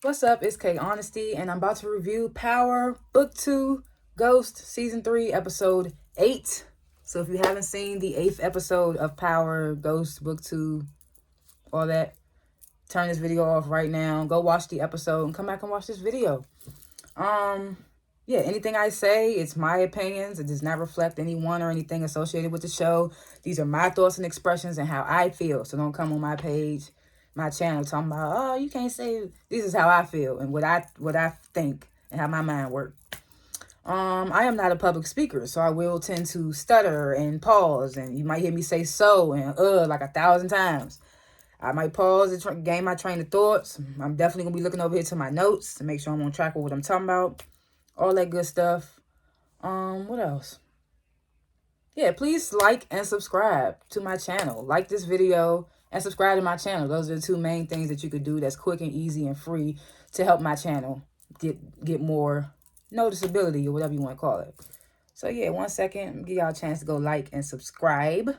What's up? It's K.Honesty, and I'm about to review Power Book 2, Ghost, Season 3, Episode 8. So if you haven't seen the 8th episode of Power, Ghost, Book 2, all that, turn this video off right now. Go watch the episode and come back and watch this video. Yeah, anything I say, it's my opinions. It does not reflect anyone or anything associated with the show. These are my thoughts and expressions and how I feel. So don't come on my page, my channel, talking about, oh, you can't say, this is how I feel and what I think and how my mind works. I am not a public speaker, so I will tend to stutter and pause, and you might hear me say so and like 1,000 times. I might pause and gain my train of thoughts. I'm definitely going to be looking over here to my notes to make sure I'm on track with what I'm talking about. All that good stuff. What else? Yeah, please like and subscribe to my channel. Like this video and subscribe to my channel. Those are the two main things that you could do that's quick and easy and free to help my channel get more noticeability or whatever you want to call it. So yeah, 1 second. Give y'all a chance to go like and subscribe.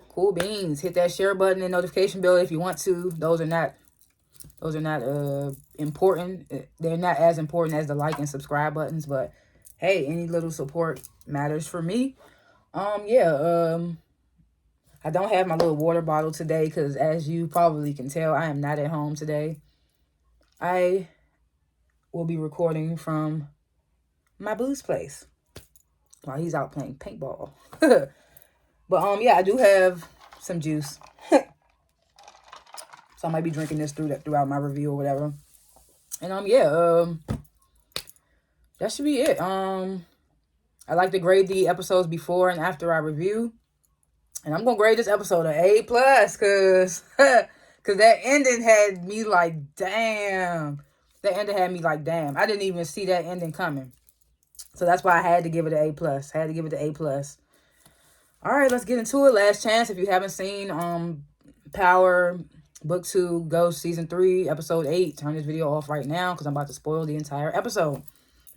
Cool beans. Hit that share button and notification bell if you want to. Those are not important. They're not as important as the like and subscribe buttons, but hey, any little support matters for me. I don't have my little water bottle today because, as you probably can tell, I am not at home today. I will be recording from my boo's place while he's out playing paintball. But yeah, I do have some juice. So I might be drinking this throughout my review or whatever. And that should be it. I like to grade the episodes before and after I review. And I'm gonna grade this episode an A+, cause that ending had me like, damn. That ending had me like, damn. I didn't even see that ending coming. So that's why I had to give it an A+. I had to give it an A+. All right, let's get into it. Last chance. If you haven't seen Power Book 2, Ghost, Season 3, Episode 8, turn this video off right now because I'm about to spoil the entire episode.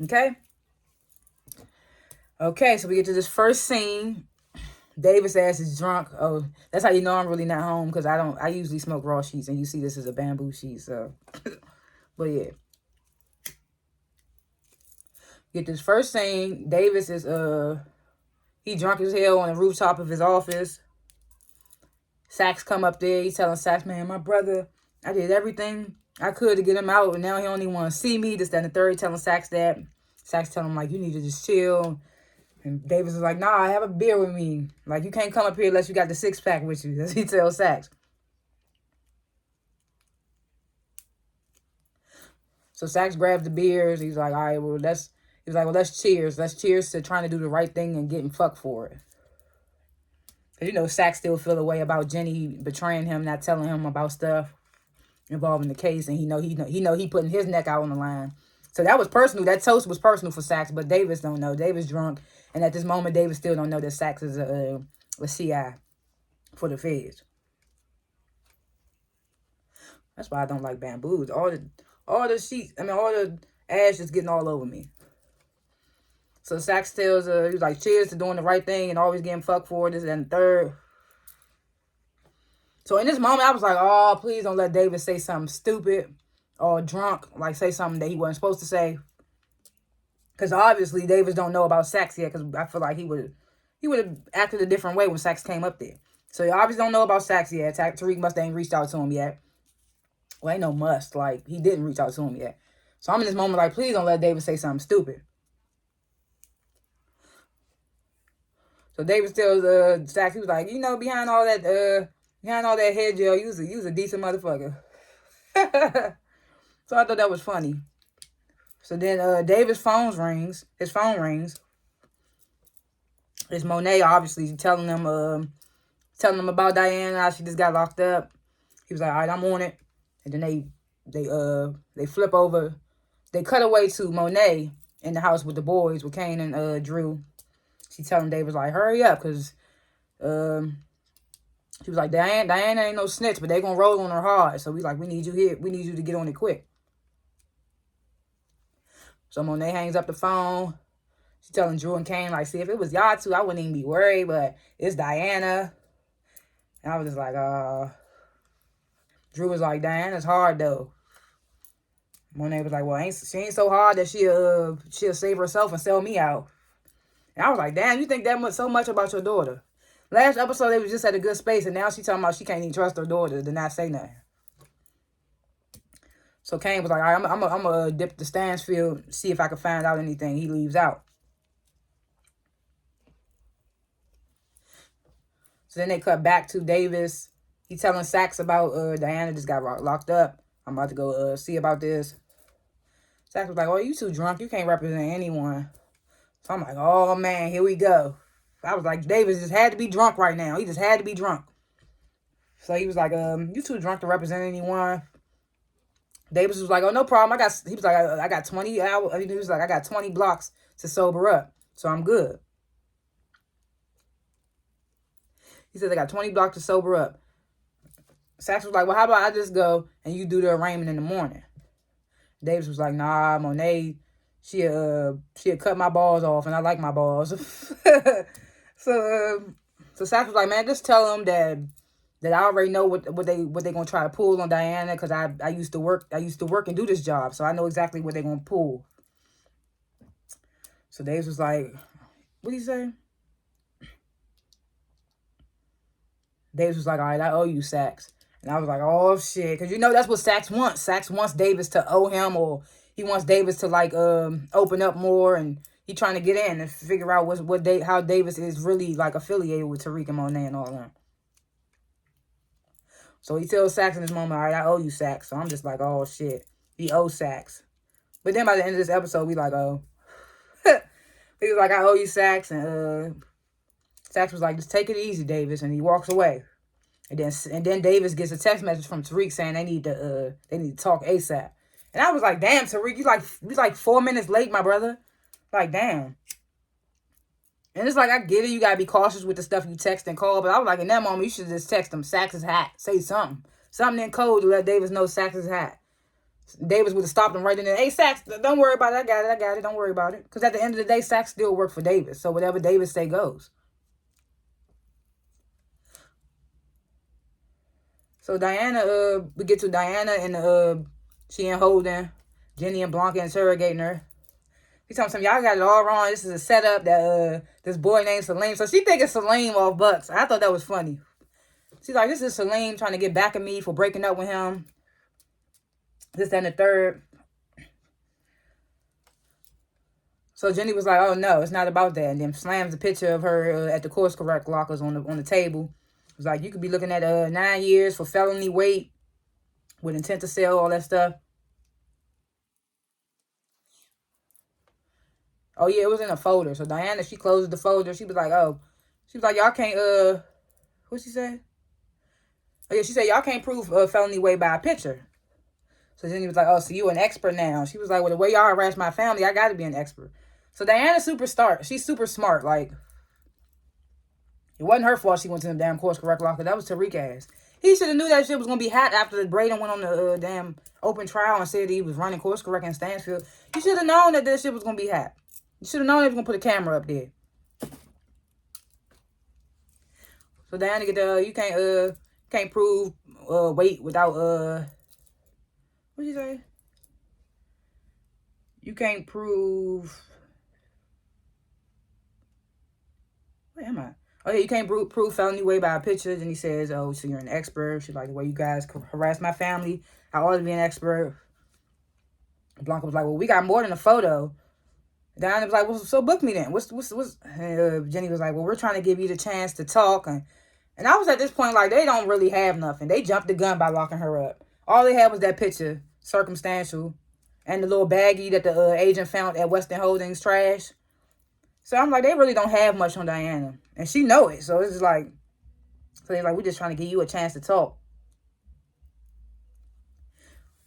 Okay? Okay, so we get to this first scene. Davis' ass is drunk. Oh, that's how you know I'm really not home because I usually smoke raw sheets, and you see this is a bamboo sheet, so. But yeah. Get this first scene. Davis is, he drunk as hell on the rooftop of his office. Sax come up there. He's telling Sax, man, my brother, I did everything I could to get him out, and now he don't even want to see me. This, that, and the third. Telling Sax that. Sax telling him, like, you need to just chill. And Davis is like, nah, I have a beer with me. Like, you can't come up here unless you got the 6-pack with you. That's what he tells Sax. So Sax grabs the beers. He's like, all right, well, let's cheers. Let's cheers to trying to do the right thing and getting fucked for it. Because, you know, Sax still feel a way about Jenny betraying him, not telling him about stuff involving the case. And he putting his neck out on the line. So that was personal. That toast was personal for Sax, but Davis don't know. Davis drunk. And at this moment, Davis still don't know that Sax is a CI for the feds. That's why I don't like bamboos. All the sheets, all the ash is getting all over me. So Sax tells he was like, cheers to doing the right thing and always getting fucked for this and the third. So in this moment, I was like, oh, please don't let Davis say something stupid or drunk, like say something that he wasn't supposed to say. Because obviously Davis don't know about Sax yet, because I feel like he would have acted a different way when Sax came up there. So he obviously don't know about Sax yet. Tariq must ain't reached out to him yet. Well, ain't no must. Like, he didn't reach out to him yet. So I'm in this moment like, please don't let Davis say something stupid. So Davis tells Sax, he was like, you know, behind all that head gel, you was a decent motherfucker. So I thought that was funny. So then Davis' phone rings. His phone rings. It's Monet, obviously, telling them about Diana, how she just got locked up. He was like, all right, I'm on it. And then they flip over. They cut away to Monet in the house with the boys, with Kane and Drew. She telling Davis, like, hurry up, because she was like, Diana ain't no snitch, but they gonna roll on her hard. So we like, we need you here. We need you to get on it quick. So Monet hangs up the phone. She's telling Drew and Kane, like, see, if it was y'all two, I wouldn't even be worried, but it's Diana. And I was just like, Drew was like, Diana's hard though. Monet was like, well, she ain't so hard that she'll save herself and sell me out. And I was like, damn, you think that much so much about your daughter? Last episode, they was just at a good space, and now she talking about she can't even trust her daughter to not say nothing. So Kane was like, all right, I'm gonna dip the Stansfield, see if I can find out anything. He leaves out. So then they cut back to Davis. He telling Saxe about Diana just got locked up. I'm about to go see about this. Saxe was like, oh, you too drunk. You can't represent anyone. So I'm like, oh, man, here we go. I was like, Davis just had to be drunk right now. He just had to be drunk. So he was like, you too drunk to represent anyone. Davis was like, oh, no problem. He was like, I got 20 hours. He was like, I got 20 blocks to sober up. So I'm good. He said, I got 20 blocks to sober up. Saxe was like, well, how about I just go and you do the arraignment in the morning? Davis was like, nah, Monet, she'll cut my balls off, and I like my balls. So Saxe was like, man, just tell them that I already know what they gonna try to pull on Diana, because I used to work and do this job, so I know exactly what they're gonna pull. So Davis was like, what did he say? Davis was like, all right, I owe you, Saxe. And I was like, oh, shit. Because, that's what Saxe wants. Saxe wants Davis to owe him, or he wants Davis to, like, open up more. And he trying to get in and figure out how Davis is really, like, affiliated with Tariq and Monet and all that. So he tells Saxe in this moment, all right, I owe you, Saxe. So I'm just like, oh, shit. He owes Saxe. But then by the end of this episode, we like, oh. He was like, I owe you, Saxe. And Saxe was like, just take it easy, Davis. And he walks away. And then Davis gets a text message from Tariq saying they need to talk ASAP. And I was like, damn, Tariq, you like 4 minutes late, my brother. Like, damn. And it's like, I get it, you gotta be cautious with the stuff you text and call, but I was like, in that moment, you should just text him Saxe's hat. Say something. Something in code to let Davis know Saxe's hat. Davis would have stopped him right in there. Hey, Saxe, don't worry about it. I got it. Don't worry about it. Because at the end of the day, Saxe still worked for Davis. So whatever Davis say goes. So Diana, we get to Diana and she and Holden, Jenny and Blanca interrogating her. He telling some y'all got it all wrong. This is a setup that this boy named Salim. So she thinking Salim off Bucks. I thought that was funny. She's like, this is Salim trying to get back at me for breaking up with him. This, that, and the third. So Jenny was like, oh no, it's not about that. And then slams a picture of her at the course correct lockers on the table. It was like, you could be looking at 9 years for felony weight with intent to sell, all that stuff. Oh, yeah, it was in a folder. So Diana, she closed the folder. She was like, y'all can't, what'd she say? Oh, yeah, she said, y'all can't prove felony weight by a picture. So then he was like, oh, so you an expert now. She was like, well, the way y'all harass my family, I got to be an expert. So Diana's she's super smart. Like, it wasn't her fault she went to the damn course correct locker. That was Tariq ass. He should have knew that shit was going to be hot after Braden went on the damn open trial and said he was running course correct in Stansfield. You should have known that this shit was going to be hot. You should have known they was going to put a camera up there. So Diana you can't prove weight without what did you say? You can't prove. Where am I? Oh, yeah, you can't prove felony weight by a picture. Then he says, oh, so you're an expert. She's like, the way you guys harass my family, I ought to be an expert. Blanca was like, well, we got more than a photo. Diana was like, well, so book me then. What's Jenny was like, well, we're trying to give you the chance to talk. And I was at this point like, they don't really have nothing. They jumped the gun by locking her up. All they had was that picture, circumstantial, and the little baggie that the agent found at Western Holdings trash. So I'm like, they really don't have much on Diana. And she know it. So it's just like, so they're like, we're just trying to give you a chance to talk.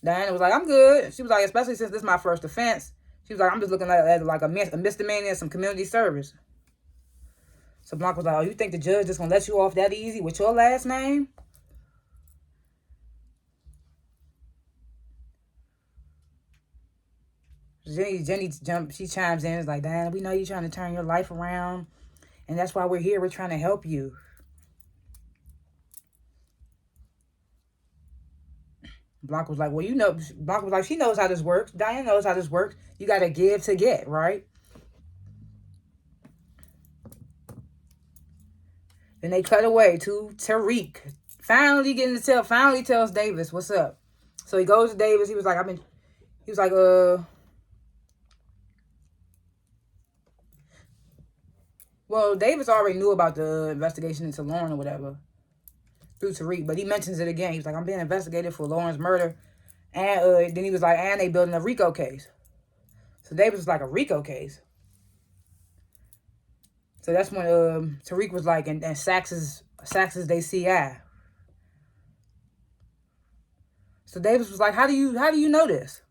Diana was like, I'm good. She was like, especially since this is my first offense. She was like, I'm just looking at like a misdemeanor and some community service. So Blanca was like, oh, you think the judge just going to let you off that easy with your last name? Jenny she chimes in. It's like, Diana, we know you're trying to turn your life around. And that's why we're here. We're trying to help you. Blanca was like, well, Blanca was like, she knows how this works. Diana knows how this works. You got to give to get, right? Then they cut away to Tariq. Finally tells Davis, what's up? So he goes to Davis. He was like, well, Davis already knew about the investigation into Lauren or whatever through Tariq, but he mentions it again. He was like, I'm being investigated for Lauren's murder. And then he was like, and they building a RICO case. So Davis was like, a RICO case? So that's when Tariq was like, and Sachs is they CI. So Davis was like, how do you know this?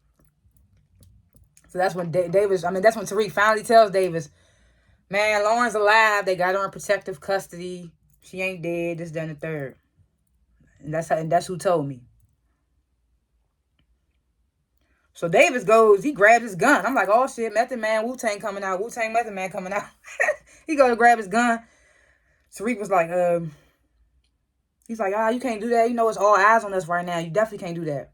So that's when that's when Tariq finally tells Davis, man, Lauren's alive. They got her in protective custody. She ain't dead. This, that, and the third. And that's who told me. So Davis goes, he grabs his gun. I'm like, oh shit, Method Man, Wu-Tang coming out. Wu-Tang Method Man coming out. He goes to grab his gun. Tariq was like, he's like, you can't do that. You know, it's all eyes on us right now. You definitely can't do that.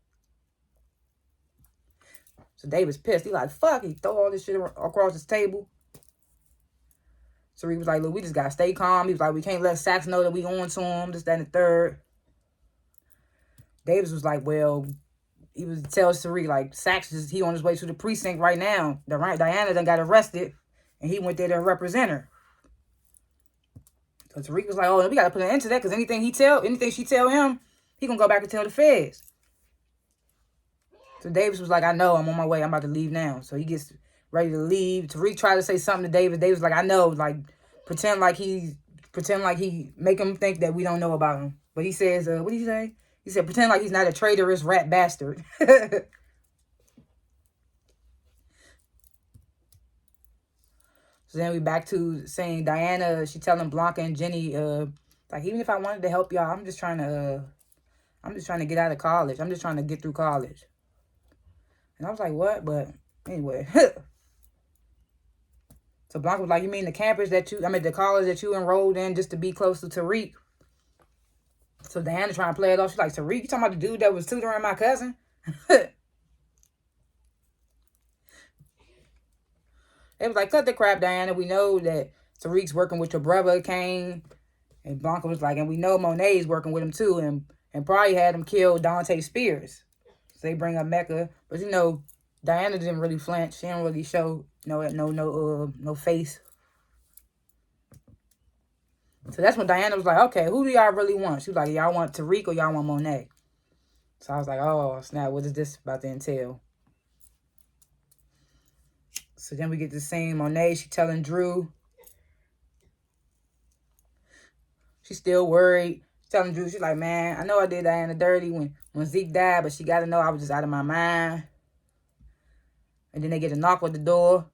So Davis pissed. He like, fuck. He throw all this shit across his table. Tariq was like, look, we just got to stay calm. He was like, we can't let Sachs know that we on to him. This, that, and the third. Davis was like, well, he was tells Tariq, like, Sachs he on his way to the precinct right now. Diana done got arrested, and he went there to represent her. So Tariq was like, oh, we got to put an end to that, because anything she tell him, he gonna go back and tell the feds. So Davis was like, I know, I'm on my way. I'm about to leave now. So he gets ready to leave. Tariq tried to say something to Davis. Davis was like, I know, like, pretend like he make him think that we don't know about him. But he says, what did he say? He said, pretend like he's not a traitorous rat bastard. So then we back to saying Diana, she telling Blanca and Jenny, like, even if I wanted to help y'all, I'm just trying to get out of college. I'm just trying to get through college. And I was like, what? But anyway. So Blanca was like, you mean the college that you enrolled in just to be close to Tariq? So Diana trying to play it off. She's like, Tariq, you talking about the dude that was tutoring my cousin? They was like, cut the crap, Diana. We know that Tariq's working with your brother, Kane. And Blanca was like, and we know Monet's working with him too. And probably had him kill Dante Spears. So they bring up Mecca. But you know, Diana didn't really flinch. She didn't really show no face. So that's when Diana was like, okay, who do y'all really want? She was like, y'all want Tariq or y'all want Monet? So I was like, oh, snap, what is this about to entail? So then we get the scene. Monet, she telling Drew. She's still worried. She's telling Drew, she's like, man, I know I did Diana dirty when Zeke died, but she got to know I was just out of my mind. And then they get a knock at the door.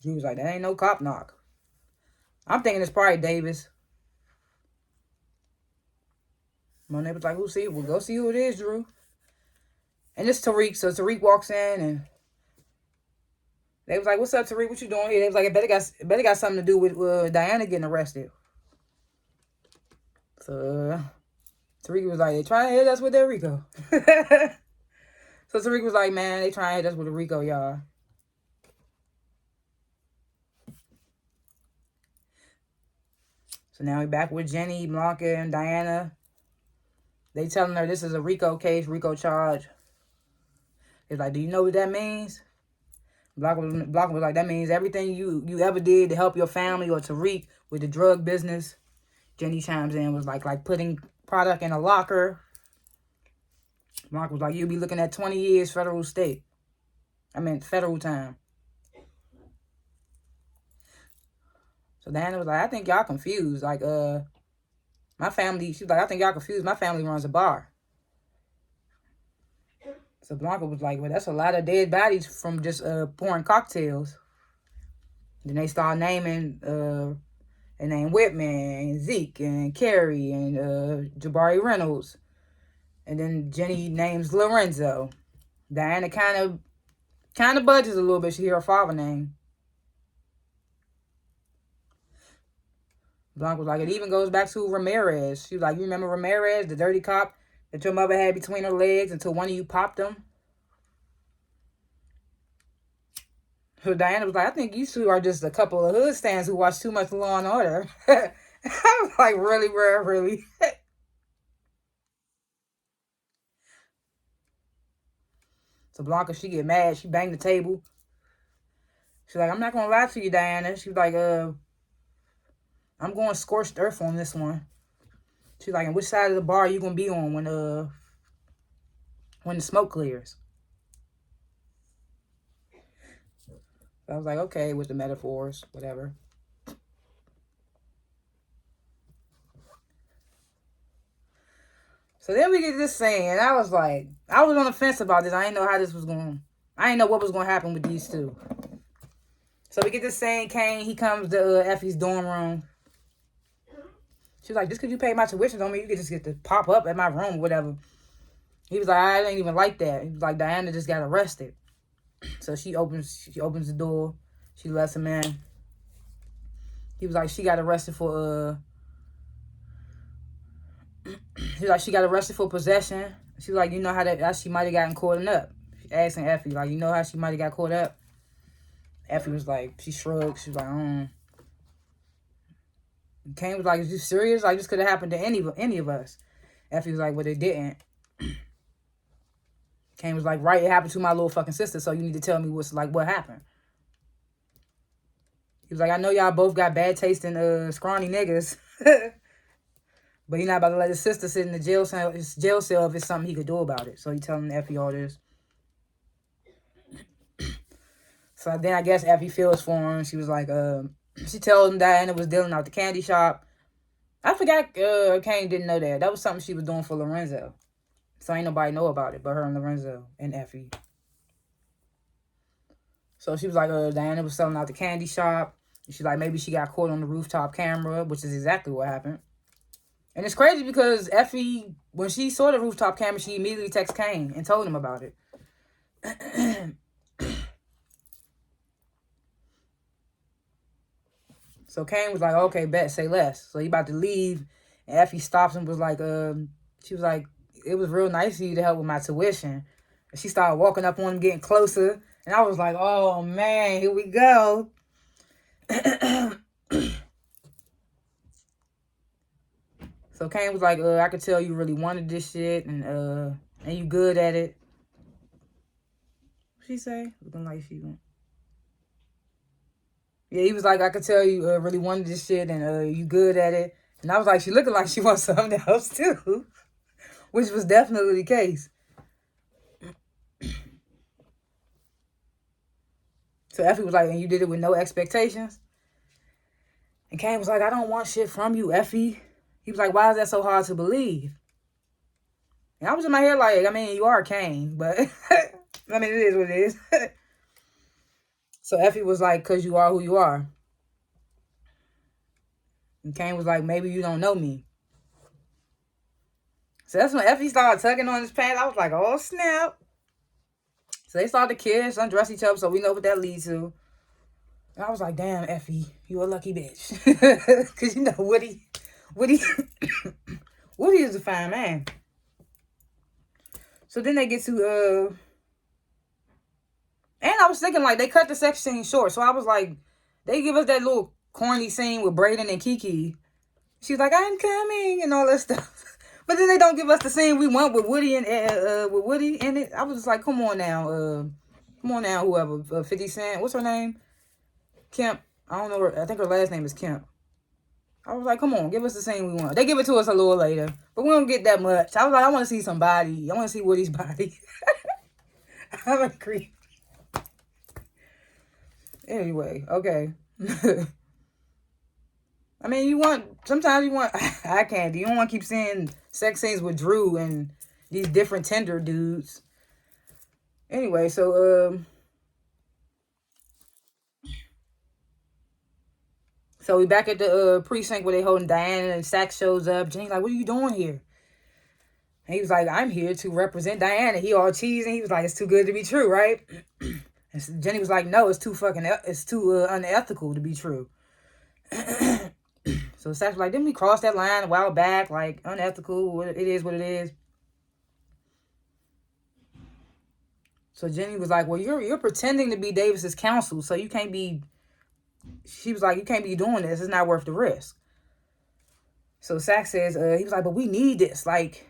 Drew was like, that ain't no cop knock. I'm thinking it's probably Davis. Monet was like, we'll go see who it is, Drew. And it's Tariq. So Tariq walks in and they was like, what's up, Tariq? What you doing here? They was like, it better got something to do with Diana getting arrested. So Tariq was like, they trying to hit us with their RICO. So Tariq was like, man, they trying to hit us with a RICO, y'all. So now we back with Jenny, Blanca, and Diana. They telling her this is a RICO case, RICO charge. It's like, do you know what that means? Blanca was like, that means everything you ever did to help your family or Tariq with the drug business. Jenny chimes in, was like putting product in a locker. Blanca was like, you'll be looking at 20 years federal time. So Diana was like, I think y'all confused. Like, my family, she's like, I think y'all confused. My family runs a bar. So Blanca was like, well, that's a lot of dead bodies from just pouring cocktails. Then they start naming, they named Whitman and Zeke and Carrie and Jabari Reynolds. And then Jenny names Lorenzo. Diana kind of budges a little bit. She hear her father name. Blanca was like, it even goes back to Ramirez. She was like, you remember Ramirez, the dirty cop that your mother had between her legs until one of you popped them. So Diana was like, I think you two are just a couple of hood stands who watch too much Law and Order. I was like, really, bro, really? So Blanca, she get mad. She banged the table. She's like, I'm not going to lie to you, Diana. She's like, I'm going scorched earth on this one. She's like, and which side of the bar are you going to be on when the smoke clears? So I was like, okay, with the metaphors, whatever. So then we get this scene, and I was like, I was on the fence about this. I didn't know how this was going. I didn't know what was going to happen with these two. So we get this scene. Kane, he comes to Effie's dorm room. She was like, just because you pay my tuition on me, you can just get to pop up at my room or whatever. He was like, I ain't even like that. He was like, Diana just got arrested. So she opens the door. She lets him in. He was like, she got arrested for he was like, she got arrested for possession. She was like, you know how she might have gotten caught up. She asking Effie, like, you know how she might have got caught up? Effie was like, she shrugged. She was like, Kane was like, is you serious? Like, this could have happened to any of us. Effie was like, well, it didn't. Kane was like, right, it happened to my little fucking sister, so you need to tell me what happened. He was like, I know y'all both got bad taste in scrawny niggas. But he not about to let his sister sit in the jail cell if it's something he could do about it. So he telling Effie all this. So then I guess Effie feels for him. She was like, she told him Diana was dealing out the candy shop. I forgot Kane didn't know that. That was something she was doing for Lorenzo. So ain't nobody know about it but her and Lorenzo and Effie. So she was like, Diana was selling out the candy shop. She's like, maybe she got caught on the rooftop camera, which is exactly what happened. And it's crazy because Effie, when she saw the rooftop camera, she immediately texted Kane and told him about it. So Kane was like, okay, bet, say less. So he about to leave. And Effie stops and was like, she was like, it was real nice of you to help with my tuition. And she started walking up on him, getting closer. And I was like, oh, man, here we go. So Kane was like, I could tell you really wanted this shit. And you good at it. What'd she say? Looking like she went. Yeah, he was like, I could tell you really wanted this shit and you good at it. And I was like, she looking like she wants something else too. Which was definitely the case. So Effie was like, and you did it with no expectations? And Kane was like, I don't want shit from you, Effie. He was like, why is that so hard to believe? And I was in my head like, I mean, you are Kane, but I mean, it is what it is. So Effie was like, because you are who you are. And Kane was like, maybe you don't know me. So that's when Effie started tugging on his pants. I was like, oh, snap. So they started to kiss, undress each other, so we know what that leads to. And I was like, damn, Effie, you a lucky bitch. Because, you know, Woody is a fine man. So then they get to, and I was thinking, like, they cut the sex scene short. So I was like, they give us that little corny scene with Brayden and Kiki. She's like, I'm coming, and all that stuff. But then they don't give us the scene we want with Woody and with Woody in it. I was just like, come on now, whoever, 50 Cent, what's her name? Kemp. I don't know I think her last name is Kemp. I was like, come on, give us the scene we want. They give it to us a little later, but we don't get that much. I was like, I want to see some body. I want to see Woody's body. I'm a creep. Anyway, okay. I mean, sometimes you want eye candy. You don't want to keep seeing sex scenes with Drew and these different Tinder dudes. Anyway, so we back at the precinct where they holding Diana, and Sax shows up. Jenny's like, what are you doing here? And he was like, I'm here to represent Diana. He all cheesy. He was like, it's too good to be true, right? And Jenny was like, no, it's too unethical to be true. So Sax was like, didn't we cross that line a while back? Like, unethical. It is what it is. So Jenny was like, well, you're pretending to be Davis's counsel, so you can't be. She was like, you can't be doing this. It's not worth the risk. So Sax says, he was like, but we need this. Like,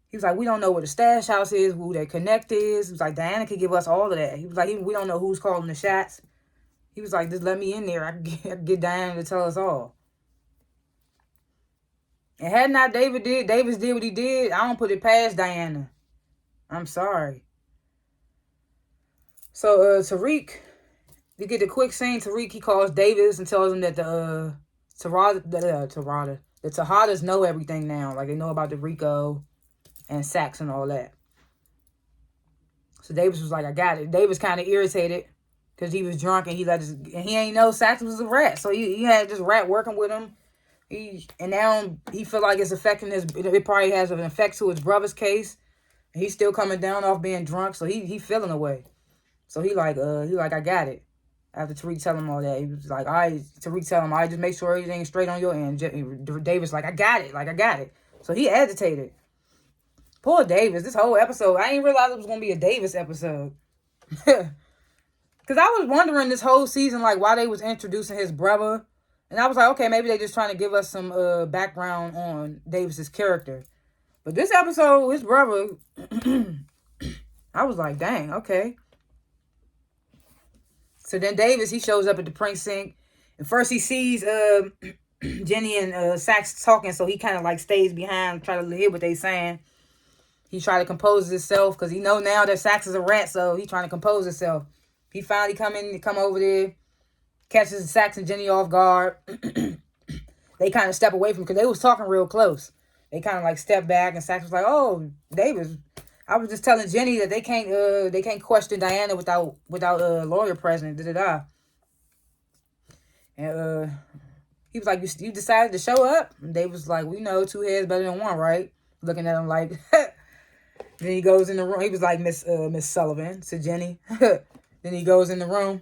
he was like, we don't know where the stash house is, who their connect is. He was like, Diana could give us all of that. He was like, we don't know who's calling the shots. He was like, just let me in there. I can get Diana to tell us all. And had not Davis did what he did, I don't put it past Diana. I'm sorry. So Tariq, you get the quick scene. Tariq, he calls Davis and tells him that the Tejadas know everything now. Like, they know about the Rico and Sax and all that. So Davis was like, I got it. Davis kind of irritated because he was drunk and he ain't know Sax was a rat. So he had this rat working with him. And now he feel like it's affecting it probably has an effect to his brother's case. And he's still coming down off being drunk. So he feeling away. So he like, I got it. After Tariq tell him all that, he was like, all right, Tariq tell him, all right, just make sure everything's straight on your end. Davis like, I got it. So he agitated. Poor Davis, this whole episode, I didn't realize it was going to be a Davis episode. Because I was wondering this whole season, like, why they was introducing his brother. And I was like, okay, maybe they just trying to give us some background on Davis's character. But this episode, his brother, I was like, dang, okay. So then Davis, he shows up at the precinct. And first he sees Jenny and Sax talking, so he kind of like stays behind, try to hear what they saying. He try to compose himself because he know now that Sax is a rat, so he trying to compose himself. He finally come over there, catches Sax and Jenny off guard. They kind of step away from because they was talking real close. They kind of like step back, and Sax was like, "Oh, Davis, I was just telling Jenny that they can't question Diana without a lawyer present." Da da da. And he was like, "You decided to show up?" And Davis was like, "We know two heads better than one, right?" Looking at him like. Then he goes in the room. He was like Miss Sullivan to Jenny. Then he goes in the room.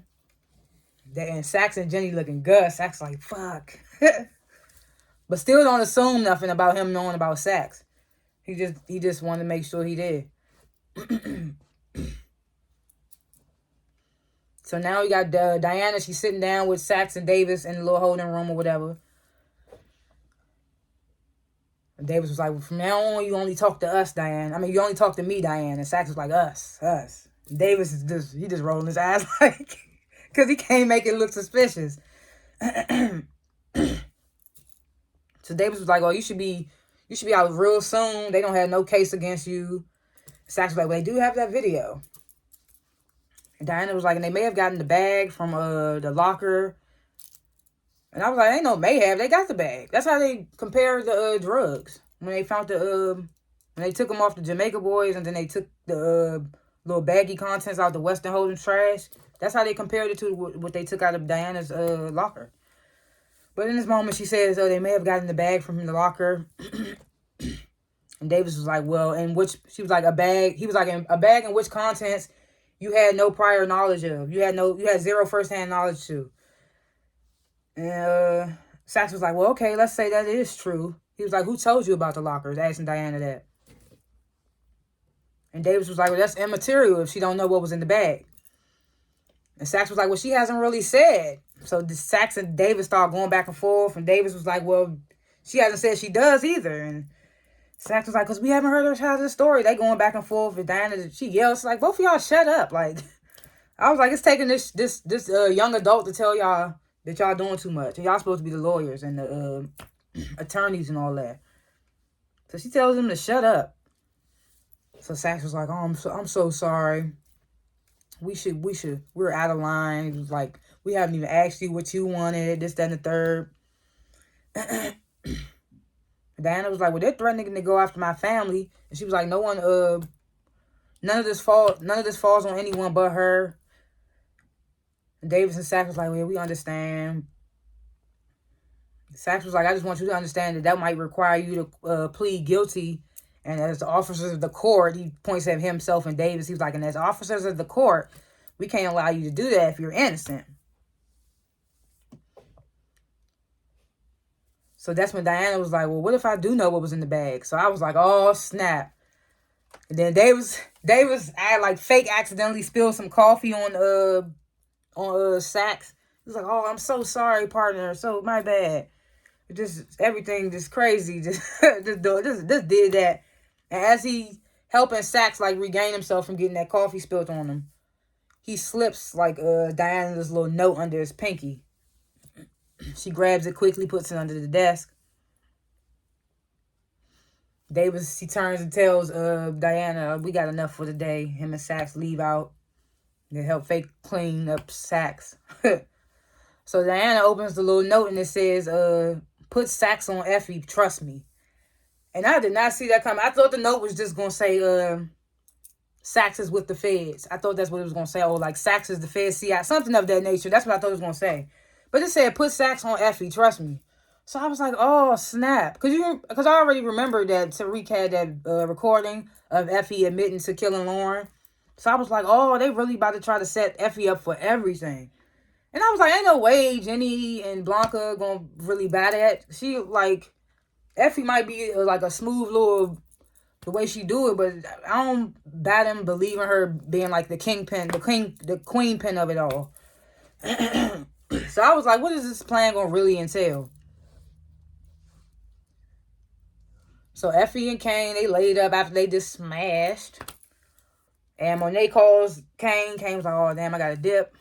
And Sax and Jenny looking good. Sax like, fuck. But still don't assume nothing about him knowing about Sax. He just wanted to make sure he did. So now we got Diana. She's sitting down with Sax and Davis in the little holding room or whatever. And Davis was like, well, from now on, you only talk to us, Diane. I mean, you only talk to me, Diane. And Sax was like, us. And Davis is just rolling his eyes like, because he can't make it look suspicious. So Davis was like, oh, you should be out real soon. They don't have no case against you. Sax was like, well, they do have that video. And Diana was like, and they may have gotten the bag from the locker. And I was like, ain't no may have. They got the bag. That's how they compared the drugs. When they found when they took them off the Jamaica boys and then they took the little baggy contents out the Western Hold'em trash. That's how they compared it to what they took out of Diana's locker. But in this moment, she says, they may have gotten the bag from the locker. And Davis was like, well, she was like, a bag. He was like, a bag in which contents you had no prior knowledge of. You had zero firsthand knowledge to. And Sax was like, well, okay, let's say that is true. He was like, who told you about the lockers? Asking Diana that. And Davis was like, well, that's immaterial if she don't know what was in the bag. And Sax was like, well, she hasn't really said. So Sax and Davis started going back and forth. And Davis was like, well, she hasn't said she does either. And Sax was like, because we haven't heard her tell the story. They going back and forth. And Diana, she yells, like, both of y'all shut up. Like, I was like, it's taking this young adult to tell y'all that y'all doing too much. And y'all supposed to be the lawyers and the attorneys and all that. So she tells him to shut up. So Sax was like, oh, I'm so sorry. We're out of line. It was like, we haven't even asked you what you wanted, this, that, and the third. Diana was like, well, they're threatening to go after my family. And she was like, none of this falls on anyone but her. And Davis and Sax was like, well, we understand. Sax was like, I just want you to understand that might require you to plead guilty. And as the officers of the court, he points at himself and Davis. He was like, and as officers of the court, we can't allow you to do that if you're innocent. So that's when Diana was like, well, what if I do know what was in the bag? So I was like, oh, snap. And then Davis I like fake accidentally spilled some coffee on Sax. He's like, "Oh, I'm so sorry, partner. So my bad." Just everything just crazy. Just did that. And as he helping Sax like regain himself from getting that coffee spilled on him, he slips like Diana's little note under his pinky. She grabs it quickly, puts it under the desk. Davis, he turns and tells Diana, "We got enough for the day." Him and Sax leave out. They help fake clean up Sax. So Diana opens the little note and it says, "Put Sax on Effie, trust me." And I did not see that coming. I thought the note was just gonna say, "Sax is with the feds." I thought that's what it was gonna say. Oh, like Sax is the feds, see, something of that nature. That's what I thought it was gonna say. But it said, "Put Sax on Effie, trust me." So I was like, "Oh snap!" Because I already remembered that Tariq had that recording of Effie admitting to killing Lauren. So I was like, "Oh, they really about to try to set Effie up for everything." And I was like, "Ain't no way Jenny and Blanca gonna really bat at." She like Effie might be like a smooth little the way she do it, but I don't bat him believing her being like the kingpin, the queen pin of it all. So I was like, what is this plan gonna really entail? So Effie and Kane, they laid up after they just smashed. And Monet calls Kane. Kane's like, "Oh damn, I got a dip."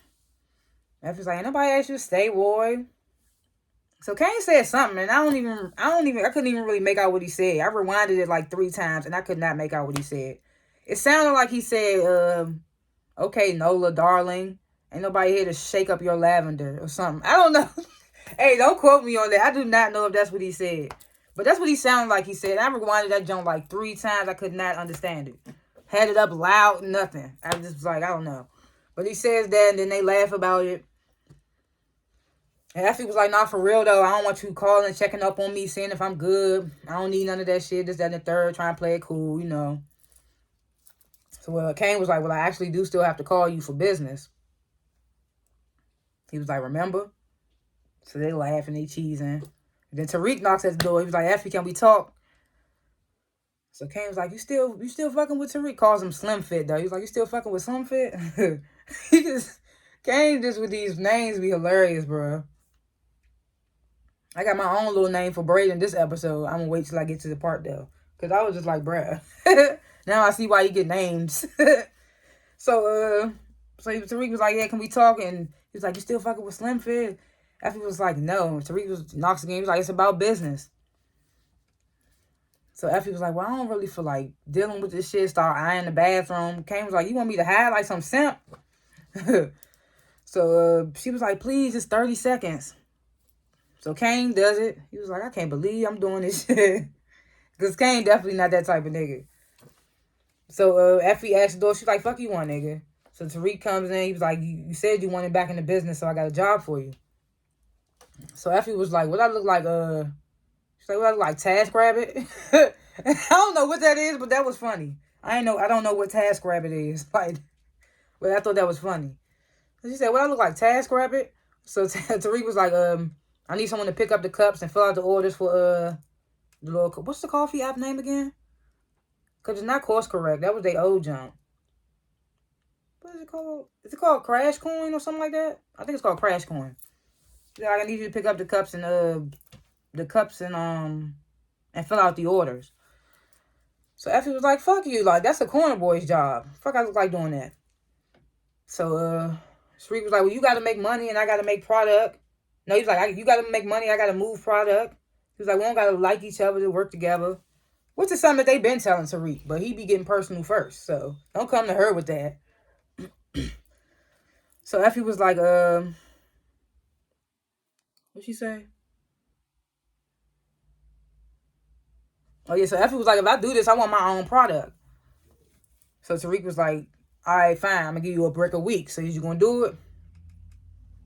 Effie's like, "Ain't nobody asked you to stay, boy." So Kane said something, and I couldn't even really make out what he said. I rewinded it like 3 times, and I could not make out what he said. It sounded like he said, "Okay, Nola, darling, ain't nobody here to shake up your lavender," or something. I don't know. Hey, don't quote me on that. I do not know if that's what he said. But that's what he sounded like he said. I rewinded that joint like 3 times. I could not understand it. Had it up loud, nothing. I just was like, I don't know. But he says that, and then they laugh about it. And Effie was like, "Nah, for real though, I don't want you calling, checking up on me, seeing if I'm good. I don't need none of that shit, this, that, and the third, trying to play it cool, you know." So Kane was like, "Well, I actually do still have to call you for business." He was like, "Remember?" So they laugh and they cheesing. And then Tariq knocks at the door. He was like, "Effie, can we talk?" So Kane was like, you still fucking with Tariq?" Calls him Slim Fit though. He was like, "You still fucking with Slim Fit?" Kane just with these names be hilarious, bro. I got my own little name for Braden this episode. I'm gonna wait till I get to the part though. Cause I was just like, bruh. Now I see why you get names. So Tariq was like, "Yeah, can we talk?" And he was like, "You still fucking with Slim Fit?" Effie was like, "No." Tariq was knocks again. He was like, "It's about business." So Effie was like, "Well, I don't really feel like dealing with this shit." Start eyeing the bathroom. Kane was like, "You want me to hide like some simp?" So she was like, "Please, just 30 seconds. So Kane does it. He was like, "I can't believe I'm doing this shit." Because Kane definitely not that type of nigga. So Effie asked the door. She's like, "Fuck you want, nigga." So Tariq comes in. He was like, you said you wanted back in the business, so I got a job for you. So Effie was like, "What I look like, she's like, what I look like, Task Rabbit?" I don't know what that is, but that was funny. I don't know what Task Rabbit is. Like, but I thought that was funny. She said, "What I look like, Task Rabbit?" So Tariq was like, "I need someone to pick up the cups and fill out the orders for the little, what's the coffee app name again? Because it's not Course Correct. That was their old junk. What is it called? Is it called Crash Coin or something like that? I think it's called Crash Coin. Yeah, I need you to pick up the cups and fill out the orders." So Effie was like, "Fuck you, like that's a corner boy's job. Fuck, I look like doing that." So Tariq was like, "Well, you got to make money and I got to make product." No, he was like, "You got to make money. I got to move product." He was like, "We don't got to like each other to work together." Which is something that they've been telling Tariq, but he be getting personal first. So don't come to her with that. So Effie was like, what'd she say? Oh yeah, so Effie was like, "If I do this, I want my own product." So Tariq was like, "All right, fine. I'm gonna give you a brick a week. So you gonna do it?"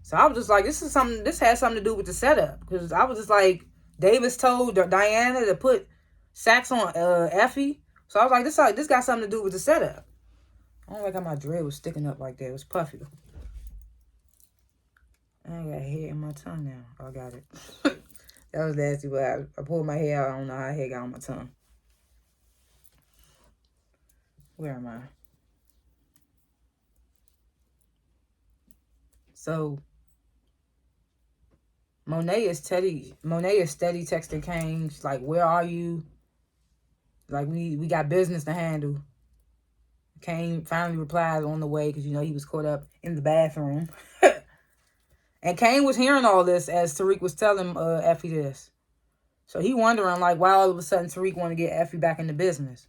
So I was just like, this has something to do with the setup. Because I was just like, Davis told Diana to put Sax on Effie. So I was like, this got something to do with the setup. I don't like how my dread was sticking up like that. It was puffy. I got hair in my tongue now. Oh, I got it. That was nasty, but I pulled my hair out. I don't know how hair got on my tongue. Where am I? So Monet is steady texting Kane. She's like, where are you? Like, we got business to handle. Kane finally replies on the way because, he was caught up in the bathroom. And Kane was hearing all this as Tariq was telling Effie this. So he wondering, like, why all of a sudden Tariq want to get Effie back in the business.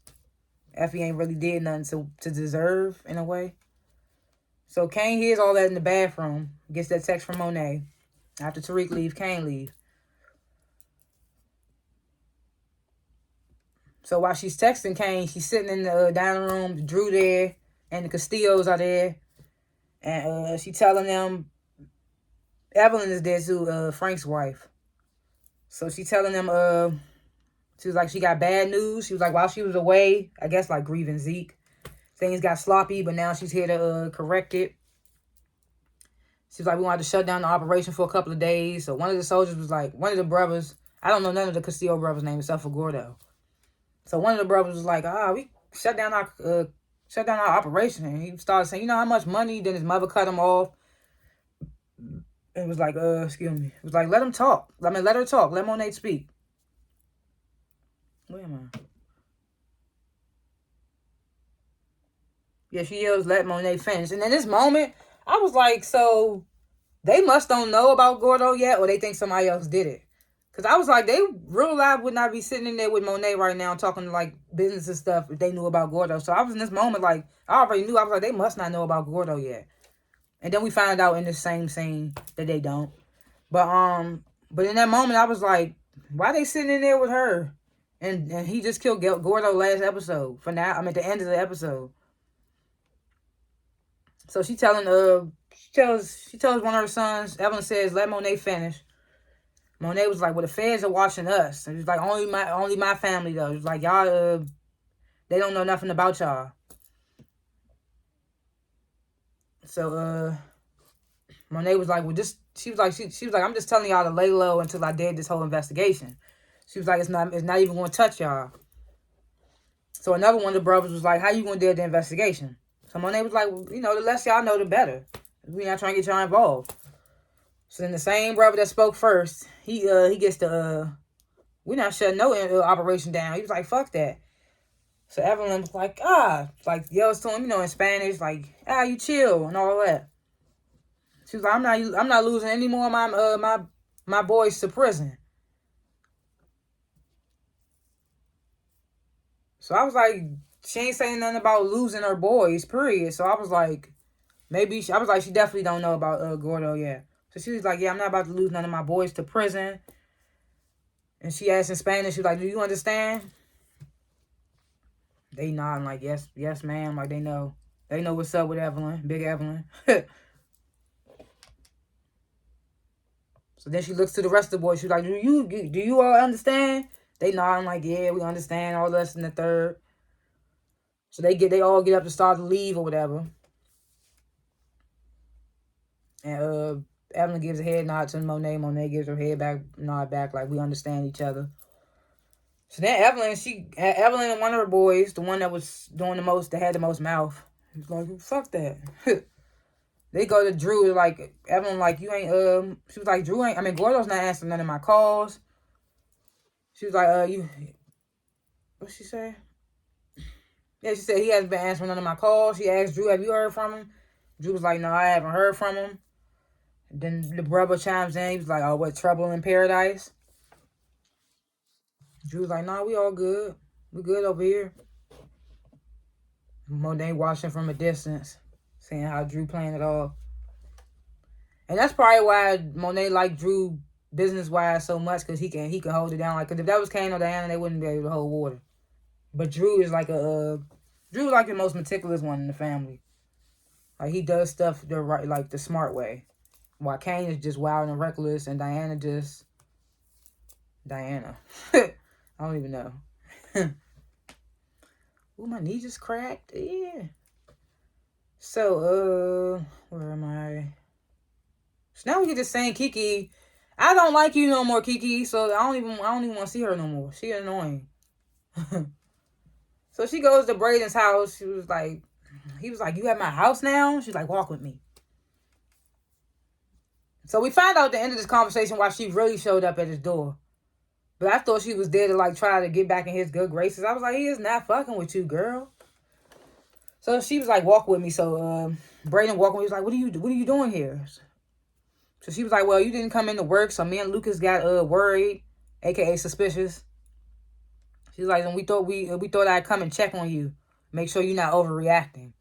Effie ain't really did nothing to deserve, in a way. So Kane hears all that in the bathroom. Gets that text from Monet. After Tariq leave, Kane leave. So while she's texting Kane, she's sitting in the dining room. Drew there, and the Castillos are there. And she telling them Evelyn is there too, Frank's wife. So she telling them, she was like, she got bad news. She was like, while she was away, I guess like grieving Zeke, things got sloppy, but now she's here to correct it. She was like, we wanted to shut down the operation for a couple of days. So one of the soldiers was like, one of the brothers, I don't know none of the Castillo brothers' names except for Gordo. So one of the brothers was like, we shut down our operation. And he started saying, you know how much money? Then his mother cut him off. It was like, excuse me. It was like, let him talk. Let her talk. Let Monet speak. Where am I? Yeah, she yells, let Monet finish. And in this moment, I was like, so they must don't know about Gordo yet, or they think somebody else did it. Because I was like, they real life would not be sitting in there with Monet right now talking like business and stuff if they knew about Gordo. So I was in this moment like, I already knew. I was like, they must not know about Gordo yet. And then we found out in the same scene that they don't. But in that moment, I was like, why they sitting in there with her? And he just killed Gordo last episode. For now, I'm at the end of the episode. So she tells one of her sons. Evelyn says, let Monet finish. Monet was like, well, the feds are watching us. And he was like, only my family though. He was like, y'all, they don't know nothing about y'all. So Monet was like, well, she was like, I'm just telling y'all to lay low until I did this whole investigation. She was like, it's not even going to touch y'all. So another one of the brothers was like, how you going to do the investigation? So Monet was like, well, the less y'all know, the better. We're not trying to get y'all involved. So then the same brother that spoke first, he gets the, we're not shutting no operation down. He was like, fuck that. So Evelyn was like, yells to him, in Spanish, like, you chill and all that. She was like, I'm not losing any more of my boys to prison. So I was like, she ain't saying nothing about losing her boys, period. So I was like, she definitely don't know about Gordo yet. So she was like, yeah, I'm not about to lose none of my boys to prison. And she asked in Spanish, she was like, do you understand? They nodding like, yes, ma'am. Like, they know what's up with Evelyn, Big Evelyn. So then she looks to the rest of the boys. She's like, do you all understand? They nodding like, yeah, we understand, all this and the third. So they all get up to start to leave or whatever. And Evelyn gives a head nod to Monet. Monet gives her head nod back like we understand each other. So then Evelyn and one of her boys, the one that was doing the most, that had the most mouth, he's like, fuck that. They go to Drew, like, Evelyn, like, you ain't, she was like, Gordo's not answering none of my calls. She was like, what'd she say? Yeah, she said he hasn't been answering none of my calls. She asked Drew, have you heard from him? Drew was like, no, I haven't heard from him. Then the brother chimes in. He was like, oh, what, trouble in paradise? Drew was like, no, we all good. We good over here. Monet watching from a distance, seeing how Drew playing it off. And that's probably why Monet liked Drew business-wise so much, because he can hold it down. Like, because if that was Kane or Diana, they wouldn't be able to hold water. But Drew is like Drew's like the most meticulous one in the family. Like, he does stuff the right, like the smart way. While Kane is just wild and reckless, and Diana just Diana. I don't even know. Ooh, my knee just cracked. Yeah. So, where am I? So now we get to saying Kiki. I don't like you no more, Kiki. So I don't even want to see her no more. She annoying. So she goes to Braden's house. He was like, you at my house now? She's like, walk with me. So we find out at the end of this conversation why she really showed up at his door. But I thought she was there to like try to get back in his good graces. I was like, he is not fucking with you, girl. So she was like, walk with me. So Braden walked with me. He was like, what are you doing here? So she was like, well, you didn't come into work. So me and Lucas got worried, aka suspicious. She's like, and we thought I'd come and check on you, make sure you're not overreacting.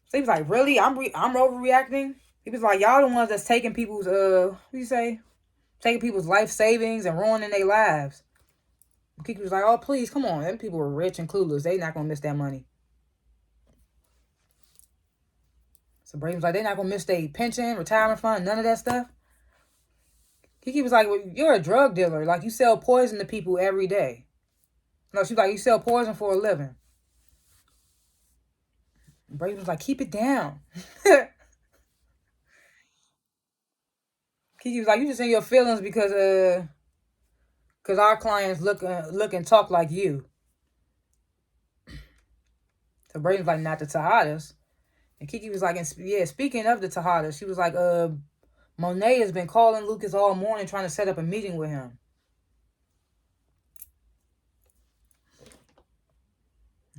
So he was like, really? I'm overreacting? He was like, y'all the ones that's taking people's taking people's life savings and ruining their lives. Kiki was like, oh please, come on, them people are rich and clueless. They not gonna miss that money. So Brady was like, they're not gonna miss their pension, retirement fund, none of that stuff. Kiki was like, well, you're a drug dealer. Like, you sell poison to people every day. No, she's like, you sell poison for a living. Brady was like, keep it down. Kiki was like, you just in your feelings because our clients look and talk like you. So Brady was like, not the Tejadas. And Kiki was like, yeah, speaking of the Tejadas, she was like, Monet has been calling Lucas all morning trying to set up a meeting with him.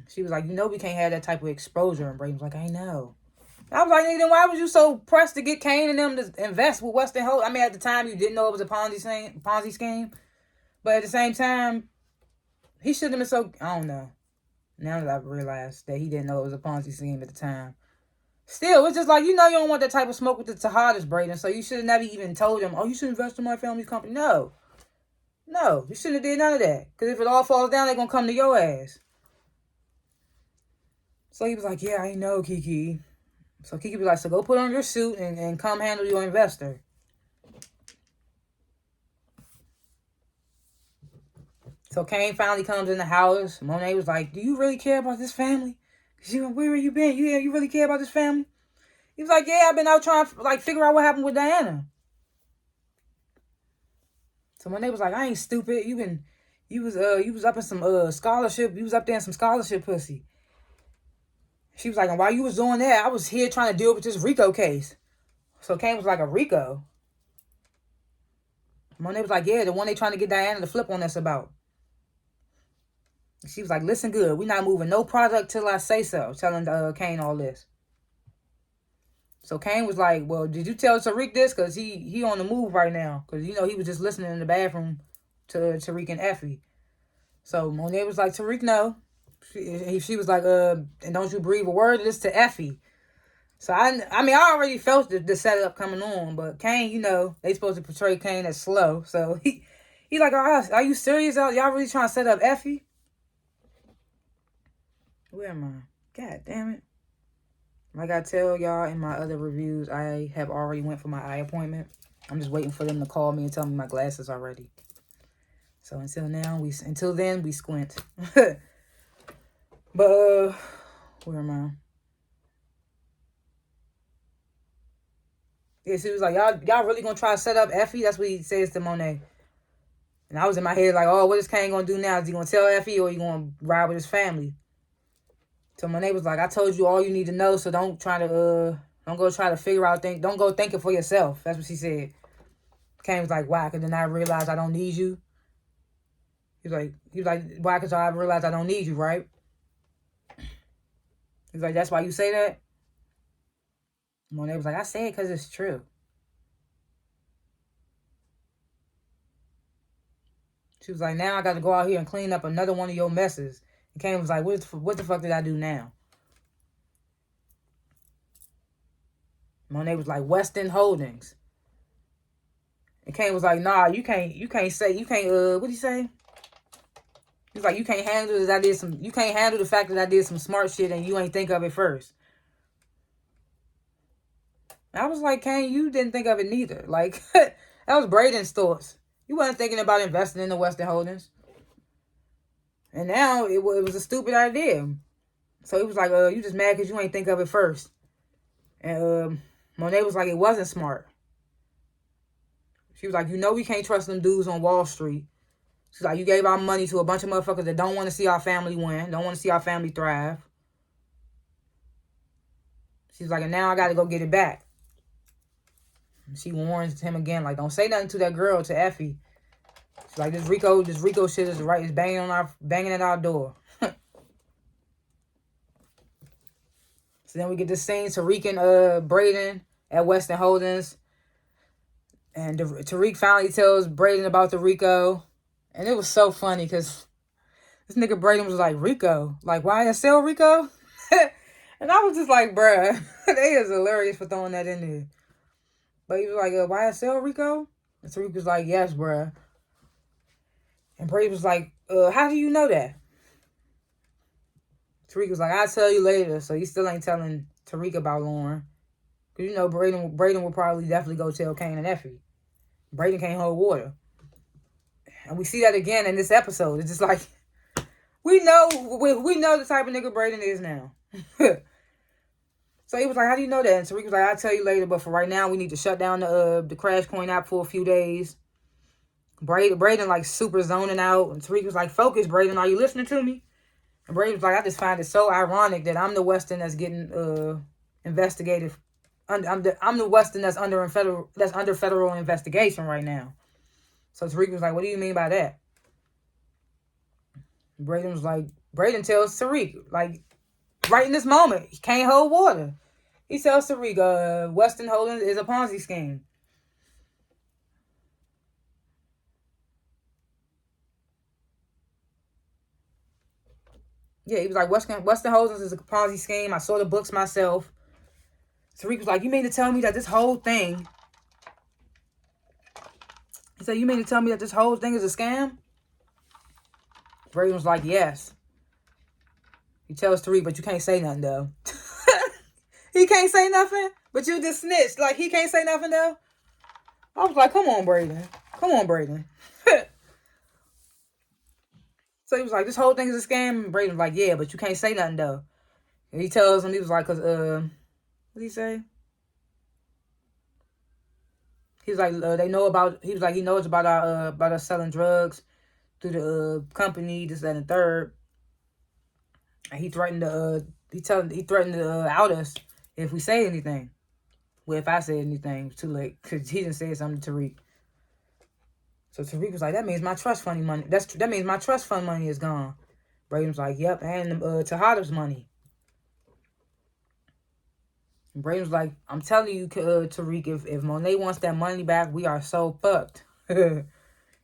She was like, we can't have that type of exposure. And Brady was like, I know. I was like, then why was you so pressed to get Kane and them to invest with Weston Holt? I mean, at the time, you didn't know it was a Ponzi scheme. But at the same time, he shouldn't have been so... I don't know. Now that I've realized that he didn't know it was a Ponzi scheme at the time. Still, it's just like, you don't want that type of smoke with the Tejadas, Braden. So you should have never even told him, oh, you should invest in my family's company. No, you shouldn't have did none of that. Because if it all falls down, they're going to come to your ass. So he was like, yeah, I know, Kiki. So Kiki was like, so go put on your suit and come handle your investor. So Kane finally comes in the house. Monet was like, do you really care about this family? She went, where have you been? You really care about this family? He was like, yeah, I've been out trying to like figure out what happened with Diana. So Monet was like, I ain't stupid. You was up in some scholarship. You was up there in some scholarship pussy. She was like, and while you was doing that, I was here trying to deal with this Rico case. So Kane was like, a Rico? Monet was like, yeah, the one they trying to get Diana to flip on us about. She was like, listen good. We not moving no product till I say so. Telling Kane all this. So Kane was like, well, did you tell Tariq this? Because he on the move right now. Because, he was just listening in the bathroom to Tariq and Effie. So Monet was like, Tariq, no. She was like, and don't you breathe a word of this to Effie. So, I already felt the setup coming on. But Kane, they supposed to portray Kane as slow. So, he like, are you serious? Y'all really trying to set up Effie? Where am I? God damn it. Like I tell y'all in my other reviews, I have already went for my eye appointment. I'm just waiting for them to call me and tell me my glasses are ready. So until then, we squint. But, where am I? Yeah, she was like, y'all really gonna try to set up Effie? That's what he says to Monet. And I was in my head like, oh, what is Kane gonna do now? Is he gonna tell Effie or he gonna ride with his family? So Monet was like, I told you all you need to know, so don't go try to figure out things. Don't go thinking for yourself. That's what she said. Kane was like, why? Because then I realized I don't need you. He was like, why? Because I realized I don't need you, right? He's like, that's why you say that? Monet was like, I say it because it's true. She was like, now I got to go out here and clean up another one of your messes. And Kane was like, what the fuck did I do now? Monet was like, Weston Holdings. And Kane was like, nah, you can't what did he say? He was like, you can't handle the fact that I did some smart shit and you ain't think of it first. And I was like, Kane, you didn't think of it neither. Like, that was Braden's thoughts. You wasn't thinking about investing in the Weston Holdings. And now it was a stupid idea. So he was like, you just mad because you ain't think of it first. And Monet was like, it wasn't smart. She was like, we can't trust them dudes on Wall Street. She's like, you gave our money to a bunch of motherfuckers that don't want to see our family win, don't want to see our family thrive. She's like, and now I got to go get it back. She warns him again, like, don't say nothing to that girl, to Effie. She's like, this Rico shit is right. It's banging at our door. So then we get this scene, Tariq and Braden at Weston Holdings. And Tariq finally tells Braden about the Rico. And it was so funny because this nigga Braden was like, Rico? Like, YSL Rico? And I was just like, bruh, they is hilarious for throwing that in there. But he was like, YSL Rico? And Tariq was like, yes, bruh. And Braden was like, how do you know that? Tariq was like, I'll tell you later. So he still ain't telling Tariq about Lauren. Because, you know, Braden will probably definitely go tell Kane and Effie. Braden can't hold water. And we see that again in this episode. It's just like, we know the type of nigga Braden is now. So he was like, how do you know that? And Tariq was like, I'll tell you later, but for right now, we need to shut down the Crash Coin app for a few days. Braden like super zoning out. And Tariq was like, focus, Braden, are you listening to me? And Braden was like, I just find it so ironic that I'm the Weston that's getting investigated. I'm the Weston that's under federal investigation right now. So Tariq was like, what do you mean by that? Braden was like, Braden tells Tariq, like, right in this moment, he can't hold water. He tells Tariq, Weston Holdings is a Ponzi scheme. Yeah, he was like, Weston Holdings is a Ponzi scheme. I saw the books myself. Tariq was like, you mean to tell me that this whole thing... He said, you mean to tell me that this whole thing is a scam? Braden was like, yes. He tells Tariq, but you can't say nothing, though. He can't say nothing? But you just snitched. Like, he can't say nothing, though? I was like, come on, Braden. Come on, Braden. So he was like, this whole thing is a scam? And Braden was like, yeah, but you can't say nothing, though. And he tells him, he was like, what did he say? He was like, they know about, he was like, he knows about us selling drugs through the company, this, that, and third. And he threatened to, out us if we say anything. Well, if I say anything, it's too late, because he didn't say something to Tariq. So Tariq was like, that means my trust fund money, that means my trust fund money is gone. Braden was like, yep, and Tejada's money. And Braden was like, I'm telling you, Tariq, if Monet wants that money back, we are so fucked. He was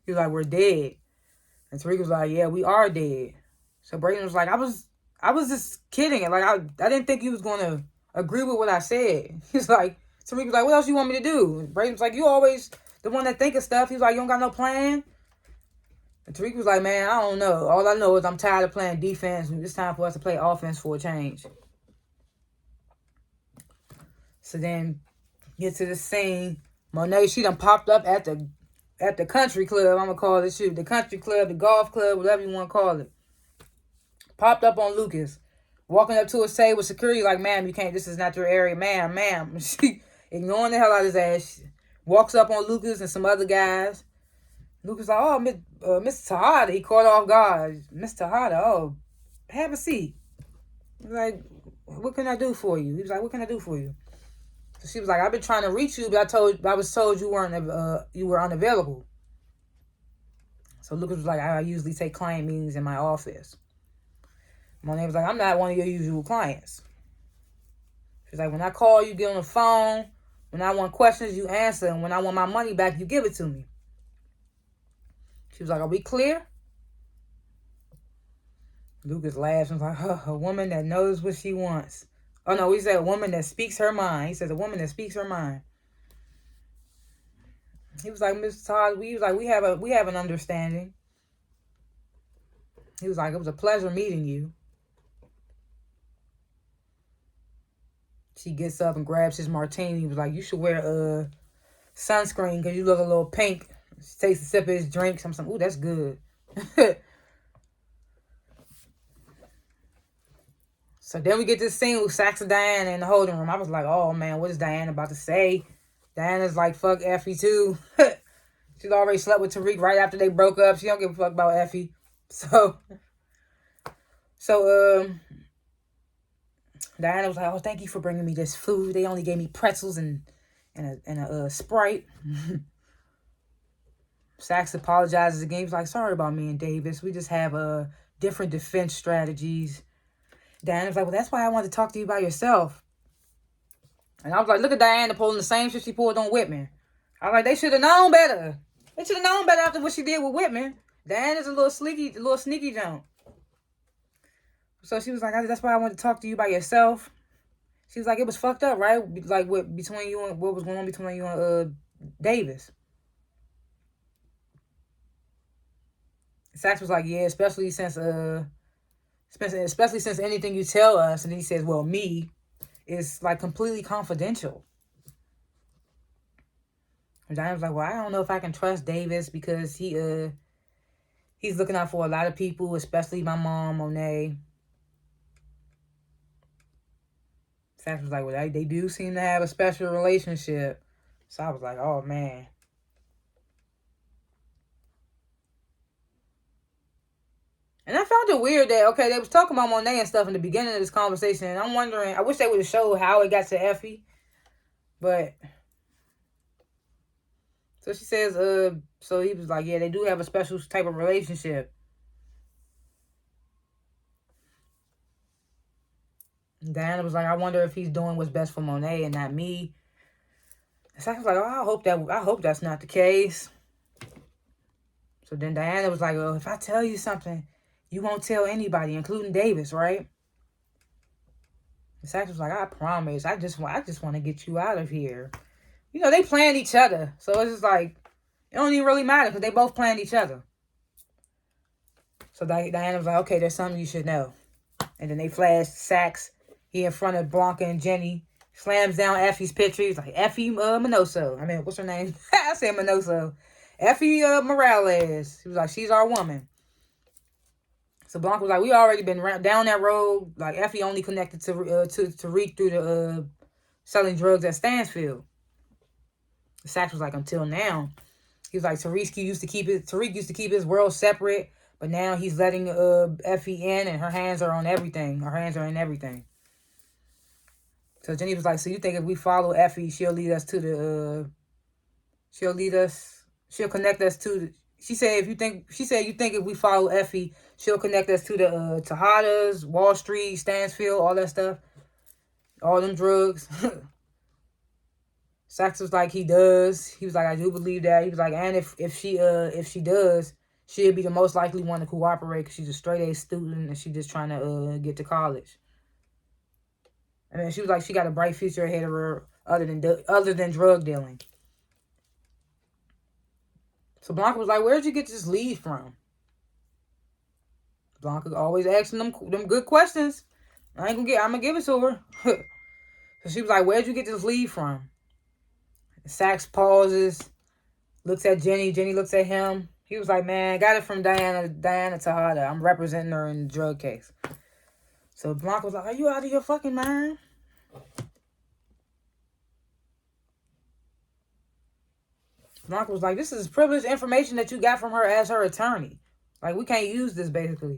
like, we're dead. And Tariq was like, yeah, we are dead. So Braden was like, I was just kidding. Like, I didn't think you was going to agree with what I said. He's like, Tariq was like, what else you want me to do? And Braden was like, you always the one that think of stuff. He's like, you don't got no plan? And Tariq was like, man, I don't know. All I know is I'm tired of playing defense. And it's time for us to play offense for a change. So then, get to the scene. Monet, she done popped up at the country club. I'm going to call it the country club, the golf club, whatever you want to call it. Popped up on Lucas. Walking up to his table with security like, ma'am, you can't, this is not your area. Ma'am. She ignoring the hell out of his ass. She walks up on Lucas and some other guys. Lucas like, oh, Mr. Tejada. He caught off guard. Mr. Tejada, oh, have a seat. He's like, what can I do for you? He was like, what can I do for you? So she was like, I've been trying to reach you, but I was told you were unavailable. So Lucas was like, I usually take client meetings in my office. Monet was like, I'm not one of your usual clients. She's like, when I call, you get on the phone. When I want questions, you answer. And when I want my money back, you give it to me. She was like, are we clear? Lucas laughs and was like, a woman that knows what she wants. Oh, no, he said a woman that speaks her mind. He says a woman that speaks her mind. He was like, Mr. Todd, we have an understanding. He was like, it was a pleasure meeting you. She gets up and grabs his martini. He was like, you should wear sunscreen because you look a little pink. She takes a sip of his drink. I'm saying, ooh, that's good. So then we get this scene with Sax and Diana in the holding room. I was like, oh, man, what is Diana about to say? Diana's like, fuck Effie too. She's already slept with Tariq right after they broke up. She don't give a fuck about Effie. So Diana was like, "Oh, thank you for bringing me this food. They only gave me pretzels and a Sprite." Sax apologizes again. He's like, "Sorry about me and Davis. We just have different defense strategies." Diana's like, "Well, that's why I wanted to talk to you by yourself." And I was like, "Look at Diana pulling the same shit she pulled on Whitman." I was like, they should have known better. They should have known better after what she did with Whitman. Diana's a little sneaky junk. So she was like, "That's why I wanted to talk to you by yourself." She was like, "It was fucked up, right? Like what was going on between you and Davis." Sax was like, "Yeah, especially since anything you tell us," and he says, "Well, me, is like completely confidential." And Diana was like, "Well, I don't know if I can trust Davis because he's looking out for a lot of people, especially my mom, Monet." Sax was like, "Well, they do seem to have a special relationship." So I was like, "Oh man." And I found it weird that, okay, they was talking about Monet and stuff in the beginning of this conversation. And I'm wondering, I wish they would have showed how it got to Effie. But, so she says, so he was like, yeah, they do have a special type of relationship. And Diana was like, I wonder if he's doing what's best for Monet and not me. And so I was like, oh, I hope that's not the case. So then Diana was like, oh, if I tell you something, you won't tell anybody, including Davis, right? And Sax was like, I promise. I just want to get you out of here. You know, they playing each other. So it's just like, it don't even really matter because they both playing each other. So Diana was like, okay, there's something you should know. And then they flash Sax. He in front of Blanca and Jenny. Slams down Effie's picture. He's like, Effie Minoso. I mean, what's her name? I said Minoso. Effie Morales. He was like, she's our woman. So Blanca was like, we already been down that road. Like, Effie only connected to Tariq through the selling drugs at Stansfield. Sax was like, until now. He was like, Tariq used to keep his world separate, but now he's letting Effie in, and her hands are on everything. Her hands are in everything. So Jenny was like, so you think if we follow Effie, she'll connect us to the. She said you think if we follow Effie, she'll connect us to the Tejadas, Wall Street, Stansfield, all that stuff, all them drugs. Sax was like, he does. He was like, I do believe that. He was like, and if she does, she'll be the most likely one to cooperate because she's a straight A student and she's just trying to get to college. I mean, she was like, she got a bright future ahead of her other than drug dealing. So Blanca was like, where'd you get this lead from? Blanca always asking them good questions. I'm gonna give it to her. So she was like, where'd you get this lead from? Sax pauses, looks at Jenny. Jenny looks at him. He was like, man, got it from Diana Tejada. I'm representing her in the drug case. So Blanca was like, are you out of your fucking mind? Blanca was like, this is privileged information that you got from her as her attorney. Like, we can't use this, basically.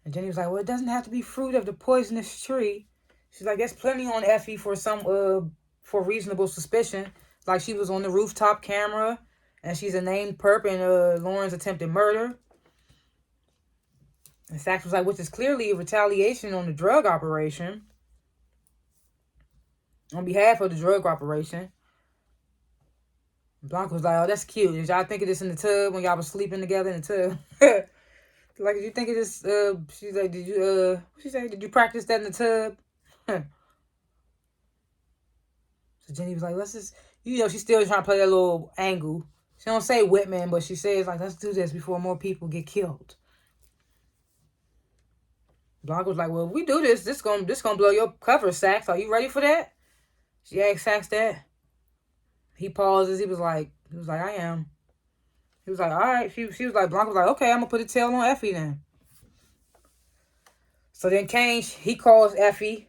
And Jenny was like, well, it doesn't have to be fruit of the poisonous tree. She's like, there's plenty on Effie for reasonable suspicion. Like, she was on the rooftop camera, and she's a named perp in Lauren's attempted murder. And Sax was like, which is clearly a retaliation on the drug operation. On behalf of the drug operation. Blanca was like, oh, that's cute. Did y'all think of this in the tub when y'all was sleeping together in the tub? Like, did you think of this? She's like, did you, what she say? Did you practice that in the tub? So Jenny was like, let's just, she's still trying to play that little angle. She don't say Whitman, but she says, like, let's do this before more people get killed. Blanca was like, well, if we do this gonna blow your cover, Sax. Are you ready for that? She asked Sax that. He pauses. He was like, I am. He was like, all right. She was like, Blanca was like, okay, I'm gonna put a tail on Effie then. So then Kane, he calls Effie.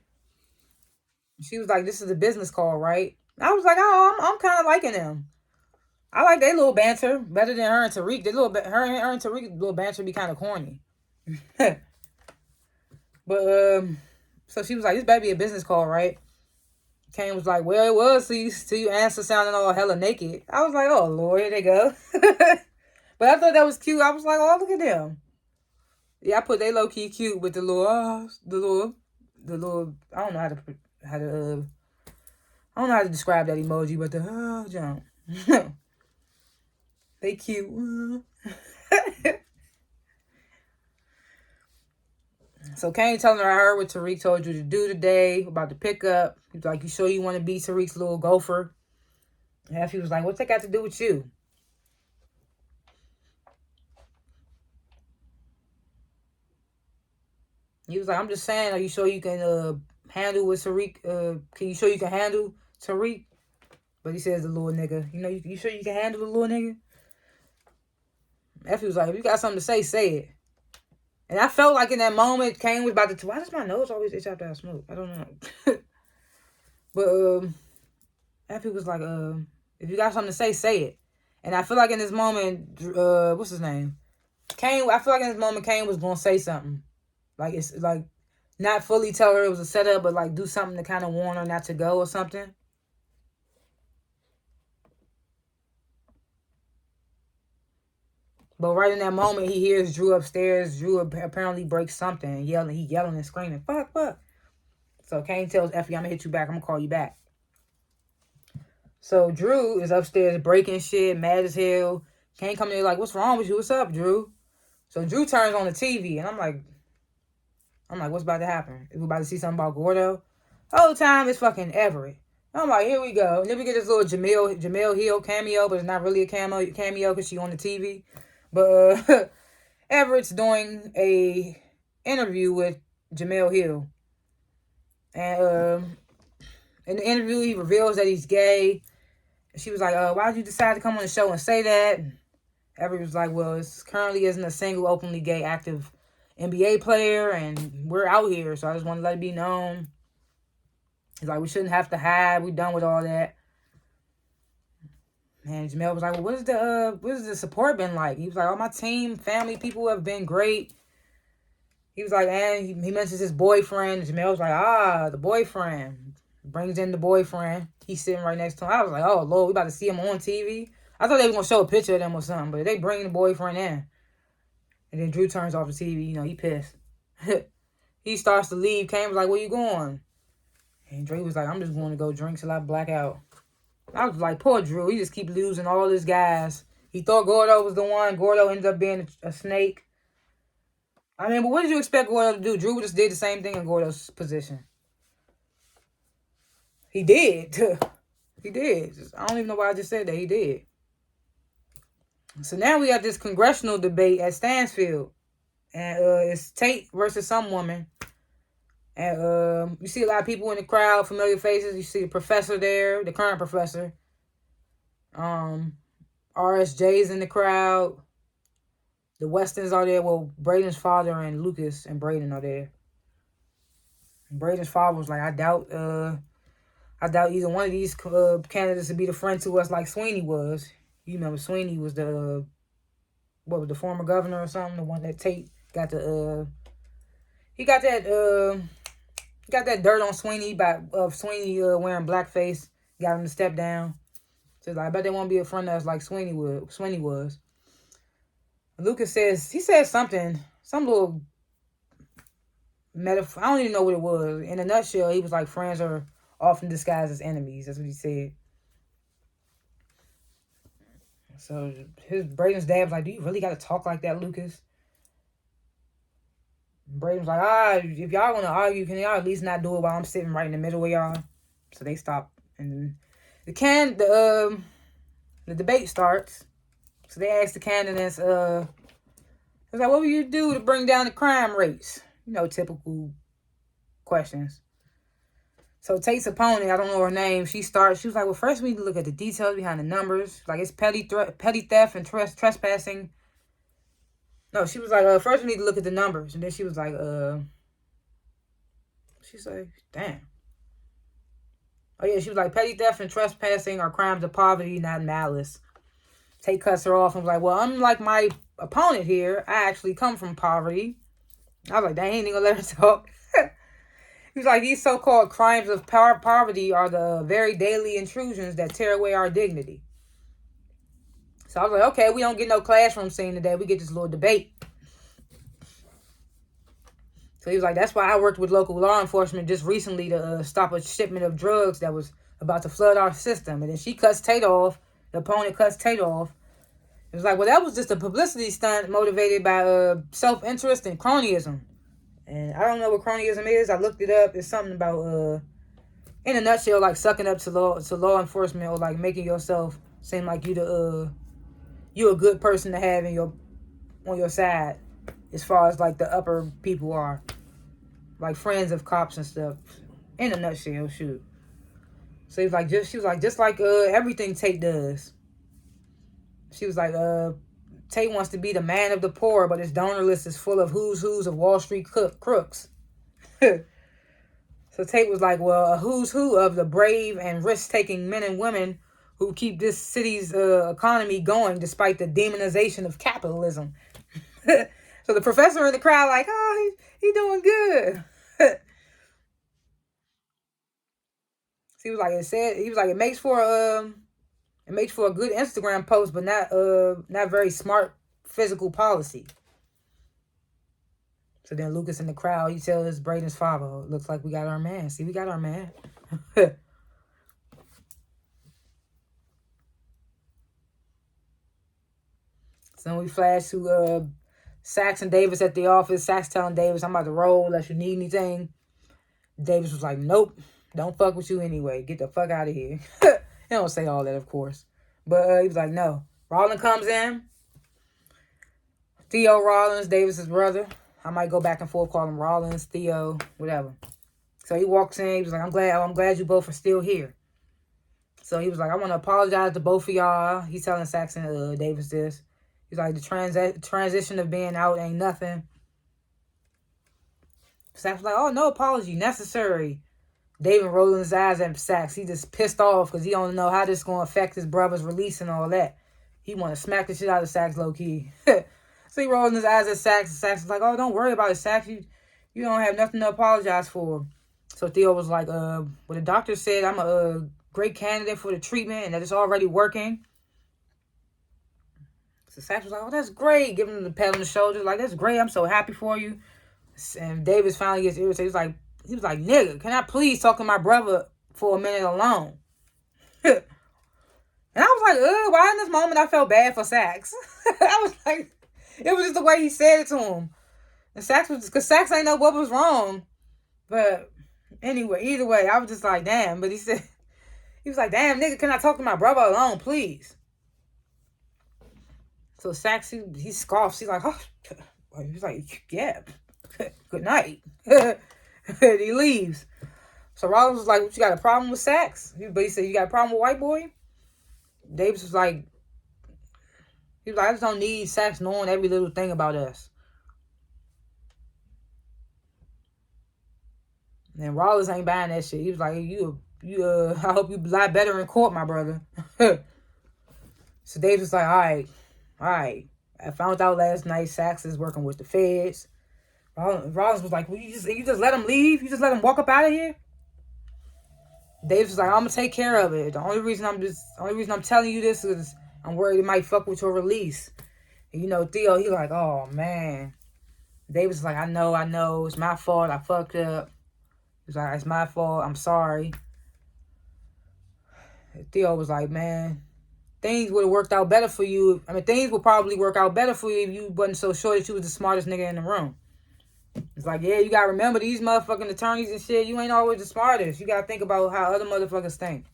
She was like, this is a business call, right? I was like, oh, I'm kind of liking him. I like their little banter better than her and Tariq. Her and Tariq little banter be kind of corny. But so she was like, "This better be a business call, right?" Kane was like, "Well, it was till you answer sounding all hella naked." I was like, "Oh Lord, here they go." But I thought that was cute. I was like, "Oh, look at them." Yeah, I put they low key cute with the little, the little. I don't know how to. I don't know how to describe that emoji, but the jump. They cute. So Kane telling her, "I heard what Tariq told you to do today about the pickup." He's like, "You sure you want to be Tariq's little gopher?" And Effie was like, "What's that got to do with you?" He was like, "I'm just saying, are you sure you can handle with Tariq? Can you sure you can handle Tariq?" But he says the little nigga. You sure you can handle the little nigga? Effie was like, "If you got something to say it." And I felt like in that moment, Kane was about to. Why does my nose always itch after I smoke? I don't know. But Effie was like, "If you got something to say it." And I feel like in this moment, what's his name? Kane. I feel like in this moment, Kane was gonna say something. Like it's like not fully tell her it was a setup, but like do something to kind of warn her not to go or something. But right in that moment, he hears Drew upstairs. Drew apparently breaks something, yelling. He yelling and screaming, "Fuck, fuck!" So Kane tells Effie, "I'm gonna hit you back. I'm gonna call you back." So Drew is upstairs breaking shit, mad as hell. Kane come in there like, "What's wrong with you? What's up, Drew?" So Drew turns on the TV, and I'm like, what's about to happen? Is we about to see something about Gordo? The whole time it's fucking Everett. I'm like, here we go. And then we get this little Jamil Hill cameo, but it's not really a cameo because she on the TV. But Everett's doing a interview with Jamil Hill, and in the interview he reveals that he's gay. She was like, "Why'd you decide to come on the show and say that?" And Everett was like, "Well, it's currently isn't a single openly gay active NBA player, and we're out here, so I just want to let it be known." He's like, "We shouldn't have to hide. We done with all that." And Jamel was like, "Well, what has the support been like?" He was like, "Oh, my team, family, people have been great." He was like, and he mentions his boyfriend. Jamel was like, the boyfriend. Brings in the boyfriend. He's sitting right next to him. I was like, "Oh Lord, we about to see him on TV." I thought they were gonna show a picture of them or something, but they bring the boyfriend in. And then Drew turns off the TV. He pissed. He starts to leave. Kane was like, "Where you going?" And Dre was like, "I'm just going to go drink till I black out." I was like, poor Drew. He just keep losing all his guys. He thought Gordo was the one. Gordo ended up being a snake. I mean, but what did you expect Gordo to do? Drew just did the same thing in Gordo's position. He did. He did. I don't even know why I just said that. He did. So now we got this congressional debate at Stansfield. And it's Tate versus some woman. And you see a lot of people in the crowd, familiar faces. You see the professor there, the current professor. RSJ's in the crowd. The Westons are there. Well, Braden's father and Lucas and Braden are there. And Braden's father was like, I doubt either one of these candidates would be the friend to us like Sweeney was. You remember Sweeney was the the former governor or something, the one that Tate got he got that dirt on Sweeney of Sweeney wearing blackface, got him to step down. So like, I bet they won't be a friend of us like Sweeney was. Lucas says something, some little metaphor. I don't even know what it was. In a nutshell, he was like, friends are often disguised as enemies. That's what he said. So Braden's dad was like, "Do you really got to talk like that, Lucas?" And Braden's like, if y'all want to argue, can y'all at least not do it while I'm sitting right in the middle of y'all? So they stop, and the debate starts. So they ask the candidates, it's like, what will you do to bring down the crime rates? Typical questions. So Tate's opponent, I don't know her name, she was like, well, first we need to look at the details behind the numbers. Like, it's petty theft and trespassing. No, she was like, first we need to look at the numbers. And then she was like, she's like, damn. Oh yeah, she was like, petty theft and trespassing are crimes of poverty, not malice. Tate cuts her off and was like, well, unlike my opponent here, I actually come from poverty. I was like, they ain't even gonna let her talk. He's like, these so-called crimes of poverty are the very daily intrusions that tear away our dignity. So I was like, okay, we don't get no classroom scene today. We get this little debate. So he was like, that's why I worked with local law enforcement just recently to stop a shipment of drugs that was about to flood our system. And then she cuts Tate off. The opponent cuts Tate off. It was like, well, that was just a publicity stunt motivated by self-interest and cronyism. And I don't know what cronyism is. I looked it up. It's something about, in a nutshell, like sucking up to law enforcement, or like making yourself seem like you a good person to have on your side, as far as like the upper people are, like friends of cops and stuff. In a nutshell, shoot. So she was like just like everything Tate does. She was like, Tate wants to be the man of the poor, but his donor list is full of who's of Wall Street crooks. So Tate was like, well, a who's who of the brave and risk-taking men and women who keep this city's economy going despite the demonization of capitalism. So the professor in the crowd like, oh, he doing good. So he was like, it makes for a good Instagram post, but not very smart physical policy. So then Lucas in the crowd, he tells Braden's father, looks like we got our man. See, we got our man. So then we flash to Sax and Davis at the office. Sax telling Davis, I'm about to roll unless you need anything. Davis was like, nope, don't fuck with you anyway. Get the fuck out of here. He don't say all that, of course. But he was like, no. Rollins comes in. Theo Rollins, Davis's brother. I might go back and forth, call him Rollins, Theo, whatever. So he walks in. He was like, I'm glad you both are still here. So he was like, I want to apologize to both of y'all. He's telling Sax and Davis this. He's like, the transition of being out ain't nothing. Sax was like, oh, no apology necessary. David rolling his eyes at Sax. He just pissed off because he don't know how this is going to affect his brother's release and all that. He want to smack the shit out of Sax low-key. So he rolling his eyes at Sax. And Sax is like, oh, don't worry about it, Sax. You don't have nothing to apologize for. So Theo was like, well, the doctor said I'm a great candidate for the treatment and that it's already working. So Sax was like, oh, that's great. Giving him the pat on the shoulder. Like, that's great. I'm so happy for you. And Davis finally gets irritated. He was like, nigga, can I please talk to my brother for a minute alone? And I was like, why in this moment I felt bad for Sax? I was like, it was just the way he said it to him. And because Sax ain't know what was wrong. But anyway, either way, I was just like, damn. But he was like, damn, nigga, can I talk to my brother alone, please? So Sax, he scoffs. He's like, oh. He's like, yeah, good night. And he leaves. So Rollins was like, what, you got a problem with Sax? But he said, you got a problem with white boy? Davis was like, I just don't need Sax knowing every little thing about us. And Rollins ain't buying that shit. He was like, I hope you lie better in court, my brother. So Davis was like, all right. I found out last night Sax is working with the feds. Rollins was like, well, you just let him leave? You just let him walk up out of here? Davis was like, I'm gonna take care of it. The only reason I'm telling you this is I'm worried it might fuck with your release. And Theo, he like, oh man. Davis was like, I know, it's my fault, I fucked up. He's like, it's my fault, I'm sorry. Theo was like, man, things would have worked out better for you. Things would probably work out better for you if you wasn't so sure that you was the smartest nigga in the room. It's like, yeah, you gotta remember these motherfucking attorneys and shit, you ain't always the smartest. You gotta think about how other motherfuckers think.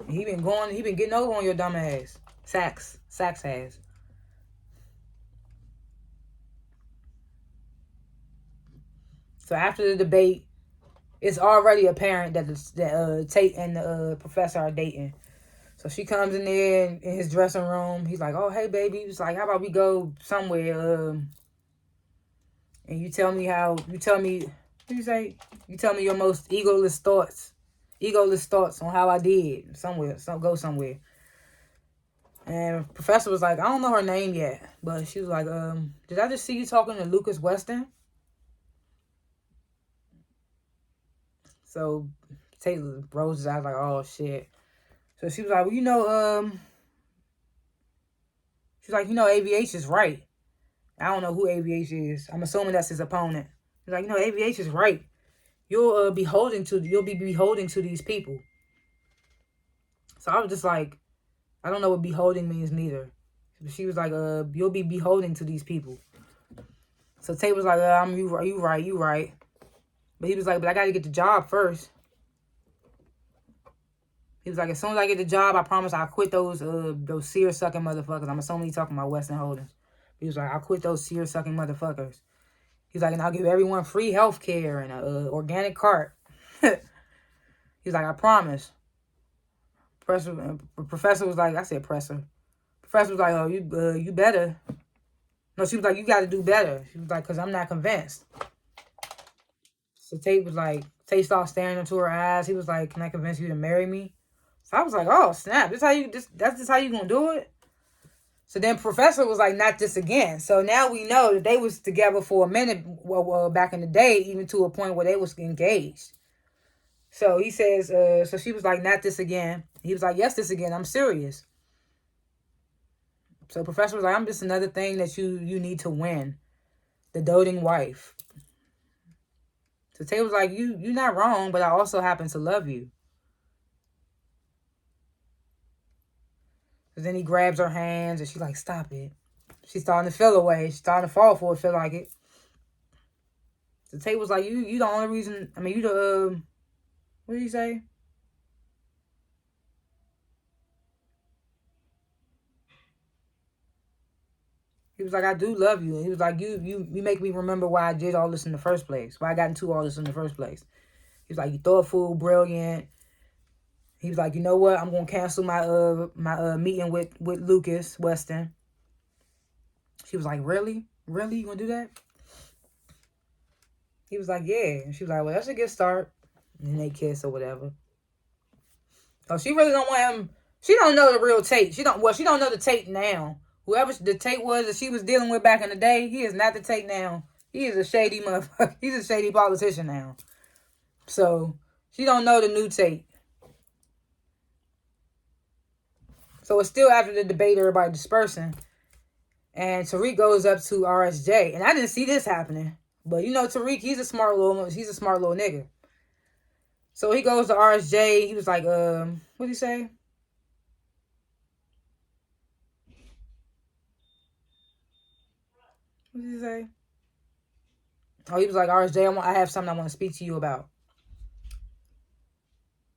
And he been getting over on your dumb ass. Sax has. So after the debate, it's already apparent that Tate and the professor are dating. So she comes in there in his dressing room. He's like, oh, hey, baby. He's like, how about we go somewhere? And you tell me what do you say? You tell me your most egoless thoughts on how I did. Go somewhere. And Professor was like, I don't know her name yet, but she was like, did I just see you talking to Lucas Weston? So Taylor rolls his eyes like, oh shit. So she was like, well, she's like, AVH is right. I don't know who AVH is. I'm assuming that's his opponent. He's like, AVH is right. You'll be beholden to these people. So I was just like, I don't know what beholding means neither. She was like, you'll be beholding to these people. So Tay was like, you right. But he was like, but I gotta get the job first. He was like, as soon as I get the job, I promise I'll quit those seer sucking motherfuckers. I'm assuming he's talking about Western Holdings. He was like, I'll quit those seer sucking motherfuckers. He's like, and I'll give everyone free health care and an organic cart. He's like, I promise. Professor was like, I said presser. Professor was like, oh, you better. No, she was like, you got to do better. She was like, because I'm not convinced. So Tate started staring into her eyes. He was like, can I convince you to marry me? So I was like, oh, snap. That's just how you going to do it? So then Professor was like, not this again. So now we know that they was together for a minute back in the day, even to a point where they was engaged. So he says, so she was like, not this again. He was like, yes, this again. I'm serious. So Professor was like, I'm just another thing that you need to win. The doting wife. So Tay was like, you're not wrong, but I also happen to love you. So then he grabs her hands and she's like, stop it. She's starting to feel away. She's starting to fall for it, feel like it. So Tay was like, you the only reason, you the, what did he say? He was like, I do love you. And he was like, you make me remember why I did all this in the first place. Why I got into all this in the first place. He was like, you thoughtful, brilliant. He was like, you know what? I'm gonna cancel my meeting with Lucas Weston. She was like, really? Really? You gonna do that? He was like, yeah. And she was like, well, that's a good start. And they kiss or whatever. So she really don't want him. She don't know the real Tate. She don't know the Tate now. Whoever the Tate was that she was dealing with back in the day, he is not the Tate now. He is a shady motherfucker. He's a shady politician now. So she don't know the new Tate. So it's still after the debate, everybody dispersing. And Tariq goes up to RSJ. And I didn't see this happening. But Tariq, he's a smart little nigga. So he goes to RSJ. He was like, what did he say? What did he say? Oh, he was like, RSJ, I have something I want to speak to you about.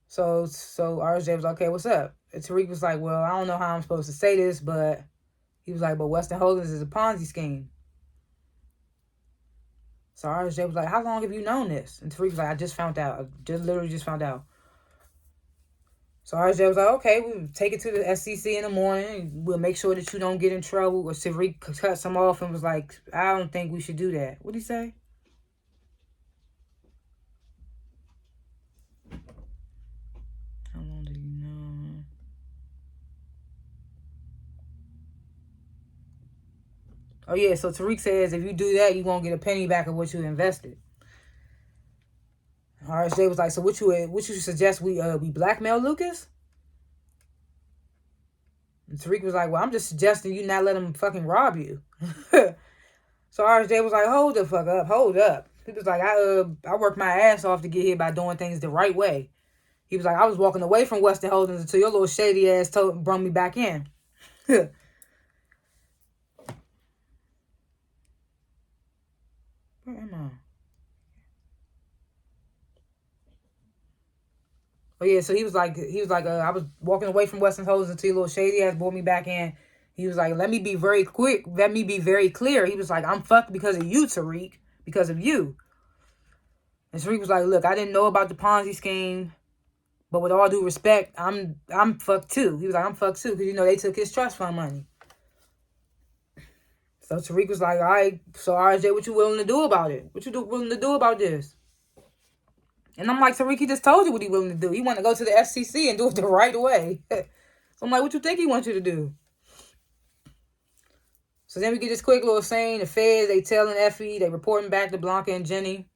So RSJ was like, okay, what's up? And Tariq was like, well, I don't know how I'm supposed to say this, but he was like, but Western Holdings is a Ponzi scheme. So RSJ was like, how long have you known this? And Tariq was like, I just found out. Literally just found out. So RSJ was like, okay, we'll take it to the SEC in the morning. We'll make sure that you don't get in trouble. Or Tariq cut some off and was like, I don't think we should do that. What'd he say? How long do you know? Oh, yeah, so Tariq says if you do that, you won't get a penny back of what you invested. RSJ was like, so what you suggest we blackmail Lucas? And Tariq was like, well, I'm just suggesting you not let him fucking rob you. So RSJ was like, hold the fuck up, hold up. He was like, I worked my ass off to get here by doing things the right way. He was like, I was walking away from Western Holdings until your little shady ass brought me back in. Where am I? Oh yeah, so he was like, I was walking away from Western Holdings until your little shady ass brought me back in. He was like, let me be very clear. He was like, I'm fucked because of you, Tariq, because of you. And Tariq was like, look, I didn't know about the Ponzi scheme, but with all due respect, I'm fucked too. He was like, I'm fucked too, because they took his trust fund money. So Tariq was like, all right, so RJ, what you willing to do about it? What you willing to do about this? And I'm like, Tariq, he just told you what he willing to do. He want to go to the FCC and do it the right way. So I'm like, what you think he wants you to do? So then we get this quick little scene. The feds, they telling Effie, they reporting back to Blanca and Jenny.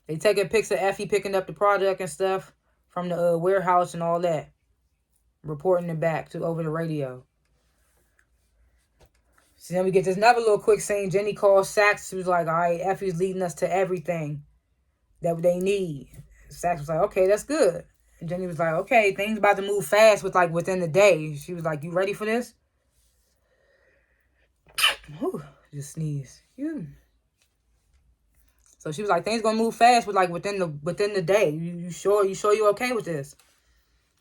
They taking pics of Effie picking up the product and stuff from the warehouse and all that. Reporting it back to over the radio. So then we get this another little quick scene. Jenny calls Sax. She was like, all right, Effie's leading us to everything that they need. Sax was like, okay, that's good. And Jenny was like, okay, things about to move fast within the day. She was like, you ready for this? Whew, just sneeze. So she was like, things gonna move fast within the day. You sure you okay with this?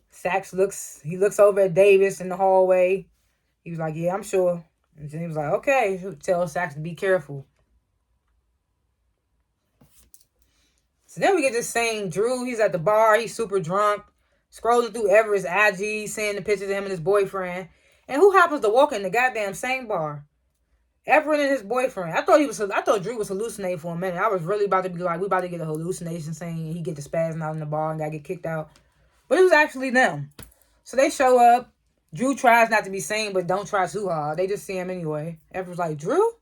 Sax looks over at Davis in the hallway. He was like, yeah, I'm sure. And then he was like, okay. Tell Sax to be careful. So then we get this scene. Drew, he's at the bar. He's super drunk. Scrolling through Everett's IG, seeing the pictures of him and his boyfriend. And who happens to walk in the goddamn same bar? Everett and his boyfriend. I thought Drew was hallucinating for a minute. I was really about to be like, we about to get a hallucination saying he get the spazzing out in the bar and gotta get kicked out. But it was actually them. So they show up. Drew tries not to be seen, but don't try too hard. They just see him anyway. Everett's like, Drew?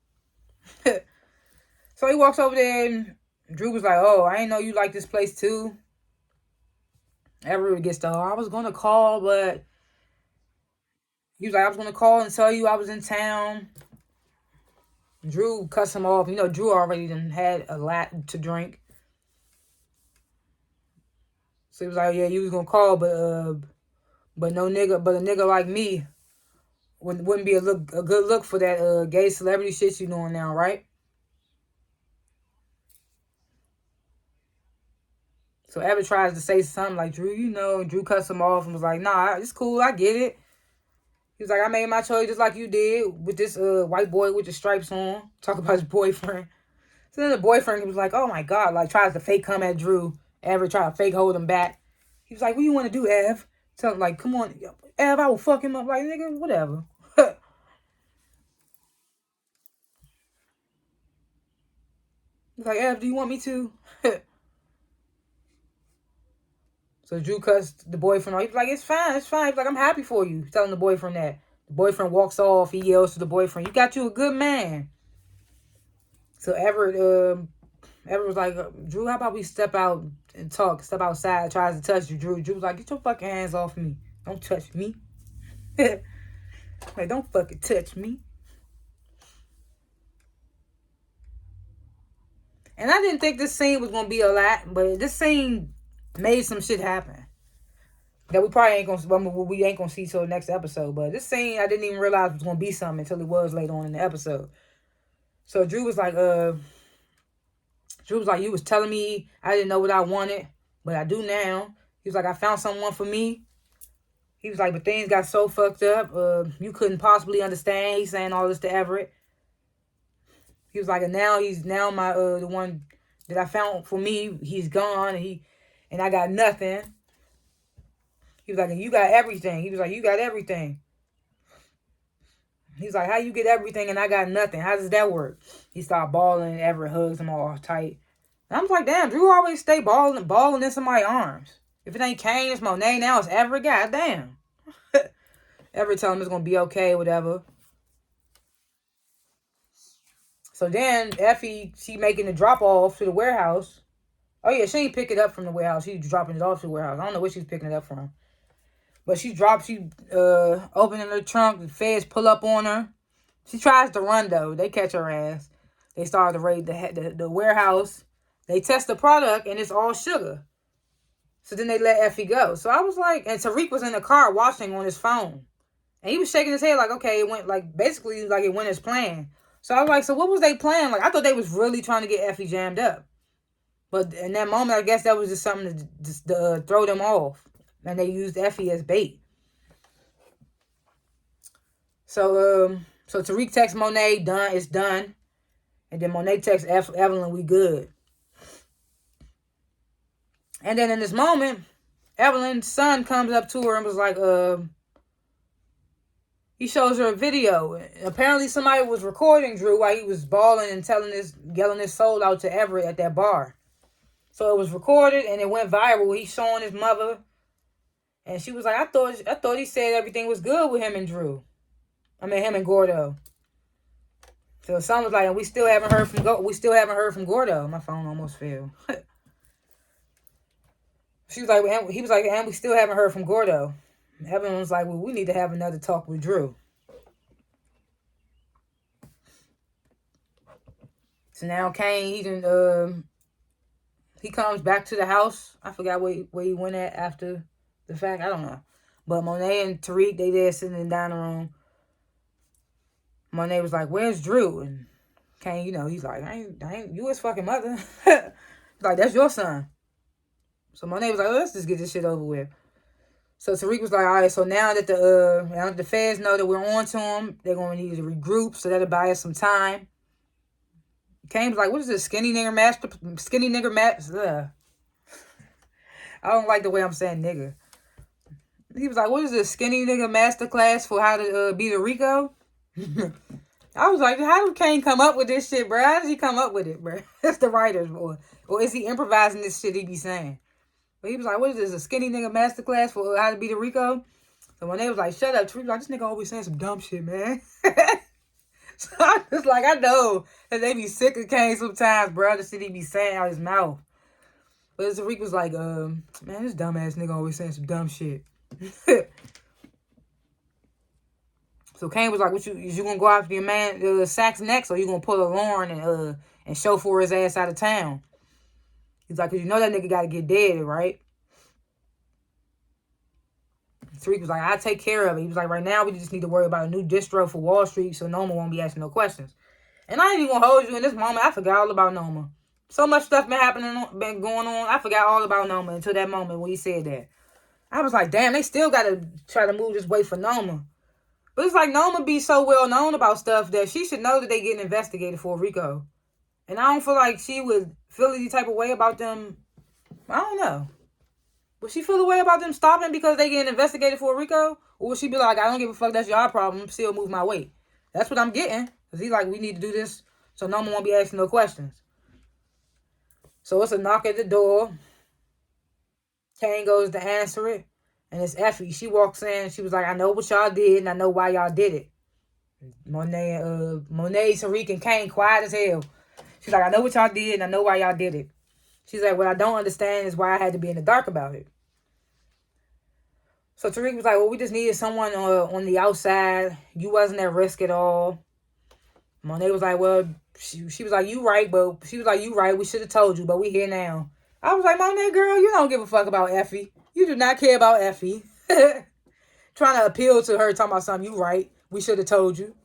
So he walks over there and Drew was like, oh, I didn't know you like this place too. Everett gets the, I was going to call, but he was like, I was going to call and tell you I was in town. Drew cuts him off. You know, Drew already done had a lot to drink. So he was like, yeah, you was going to call, but a nigga like me wouldn't be a good look for that gay celebrity shit you doing now, right? So Everett tries to say something like, Drew, Drew cuts him off and was like, nah, it's cool, I get it. He was like, I made my choice just like you did with this white boy with the stripes on. Talk about his boyfriend. So then the boyfriend was like, oh my God, like tries to fake come at Drew. Everett tried to fake hold him back. He was like, what you want to do, Ev? Tell him like, come on, Ev, I will fuck him up. Like, nigga, whatever. He's like, Ev, do you want me to? So Drew cussed the boyfriend off. He was like, it's fine. He's like, I'm happy for you. Telling the boyfriend that. The boyfriend walks off. He yells to the boyfriend, you got you a good man. So Everett was like, Drew, how about we step out and talk? Step outside. Tries to touch you, Drew. Drew was like, get your fucking hands off me. Don't touch me. Like, don't fucking touch me. And I didn't think this scene was going to be a lot, but this scene made some shit happen that we probably ain't gonna see till the next episode. But this scene, I didn't even realize was gonna be something until it was later on in the episode. So Drew was like, you was telling me I didn't know what I wanted, but I do now. He was like, I found someone for me. He was like, but things got so fucked up, you couldn't possibly understand. He's saying all this to Everett. He was like, and now my the one that I found for me, he's gone, and I got nothing. He was like, and you got everything. He was like, you got everything. He's like, how you get everything and I got nothing? How does that work? He started bawling. Everett hugs him all tight. And I'm like, damn, Drew always stay balling in somebody's arms. If it ain't Kane, it's Monet, now it's Everett. Goddamn. Everett tell him it's going to be okay, whatever. So then Effie, she making the drop off to the warehouse. Oh yeah, she ain't pick it up from the warehouse. She's dropping it off to the warehouse. I don't know where she's picking it up from. But she opening her trunk. The feds pull up on her. She tries to run though. They catch her ass. They start to raid the warehouse. They test the product and it's all sugar. So then they let Effie go. So I was like, and Tariq was in the car watching on his phone. And he was shaking his head like, okay, it went like basically like it went as planned. So I was like, so what was they planning? Like, I thought they was really trying to get Effie jammed up. But in that moment, I guess that was just something to just throw them off. And they used Effie as bait. So Tariq texts Monet, done, it's done. And then Monet texts Evelyn, we good. And then in this moment, Evelyn's son comes up to her and was like, he shows her a video. Apparently somebody was recording Drew while he was bawling and yelling his soul out to Everett at that bar. So it was recorded and it went viral. He's showing his mother. And she was like, I thought he said everything was good with him and Drew. I mean, him and Gordo. So someone was like, and we still haven't heard from Gordo. My phone almost fell. She was like, and he was like, and we still haven't heard from Gordo. Evan was like, well, we need to have another talk with Drew. So now Kane, he comes back to the house. I forgot where he went at after the fact. I don't know. But Monet and Tariq, they there sitting in the dining room. Monet was like, where's Drew? And Kane, he's like, I ain't you his fucking mother. Like, that's your son. So Monet was like, let's just get this shit over with. So Tariq was like, all right, so now that the feds know that we're on to them, they're going to need to regroup, so that'll buy us some time. Kane was like, what is this, skinny nigger master? I don't like the way I'm saying nigger. He was like, what is this, skinny nigga masterclass for how to be the Rico? I was like, how did Kane come up with this shit, bro? How did he come up with it, bro? That's the writers, boy. Or is he improvising this shit he be saying? But he was like, what is this, a skinny nigga masterclass for how to be the Rico? So when they was like, shut up, Tariq was like, this nigga always saying some dumb shit, man. So I was like, I know that they be sick of Kane sometimes, bro. The shit he be saying out his mouth. But Tariq was like, man, this dumbass nigga always saying some dumb shit. So Kane was like, "What you gonna go after your man Sax next, or you gonna pull a Lauren and chauffeur his ass out of town?" He's like, "Cause you know that nigga gotta get dead, right?" Tariq was like, "I'll take care of it." He was like, "Right now we just need to worry about a new distro for Wall Street, so Noma won't be asking no questions." And I ain't even gonna hold you in this moment. I forgot all about Noma. So much stuff been going on. I forgot all about Noma until that moment when he said that. I was like, damn, they still gotta try to move this way for Noma. But it's like Noma be so well known about stuff that she should know that they getting investigated for Rico. And I don't feel like she would feel any type of way about them. I don't know. Would she feel a way about them stopping because they getting investigated for Rico? Or would she be like, I don't give a fuck, that's your problem, still move my weight? That's what I'm getting. Because he's like, we need to do this so Noma won't be asking no questions. So it's a knock at the door. Kane goes to answer it. And it's Effie. She walks in. She was like, I know what y'all did, and I know why y'all did it. Monet, Tariq, and Kane quiet as hell. She's like, I know what y'all did, and I know why y'all did it. She's like, what I don't understand is why I had to be in the dark about it. So Tariq was like, well, we just needed someone on the outside. You wasn't at risk at all. Monet was like, well, she was like, you right, but she was like, you right. We should have told you, but we here now. I was like, Monet, girl, you don't give a fuck about Effie. You do not care about Effie. Trying to appeal to her, talking about something. You right. We should have told you.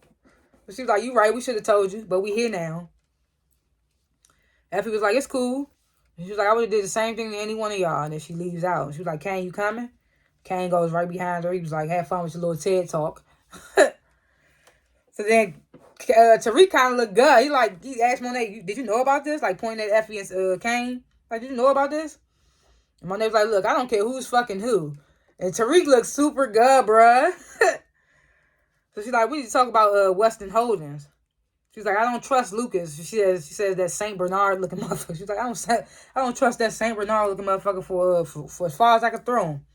But she was like, you right. We should have told you. But we here now. Effie was like, it's cool. And she was like, I would have did the same thing to any one of y'all. And then she leaves out. She was like, Kane, you coming? Kane goes right behind her. He was like, have fun with your little TED talk. So then Tariq kind of looked good. He asked Monet, did you know about this? Like pointing at Effie and Kane. Like, did you know about this? And Monet was like, look, I don't care who's fucking who. And Tariq looks super good, bruh. So she's like, we need to talk about Weston Holdings. She's like, I don't trust Lucas. She says that Saint Bernard looking motherfucker. She's like, I don't trust that Saint Bernard looking motherfucker for as far as I can throw him.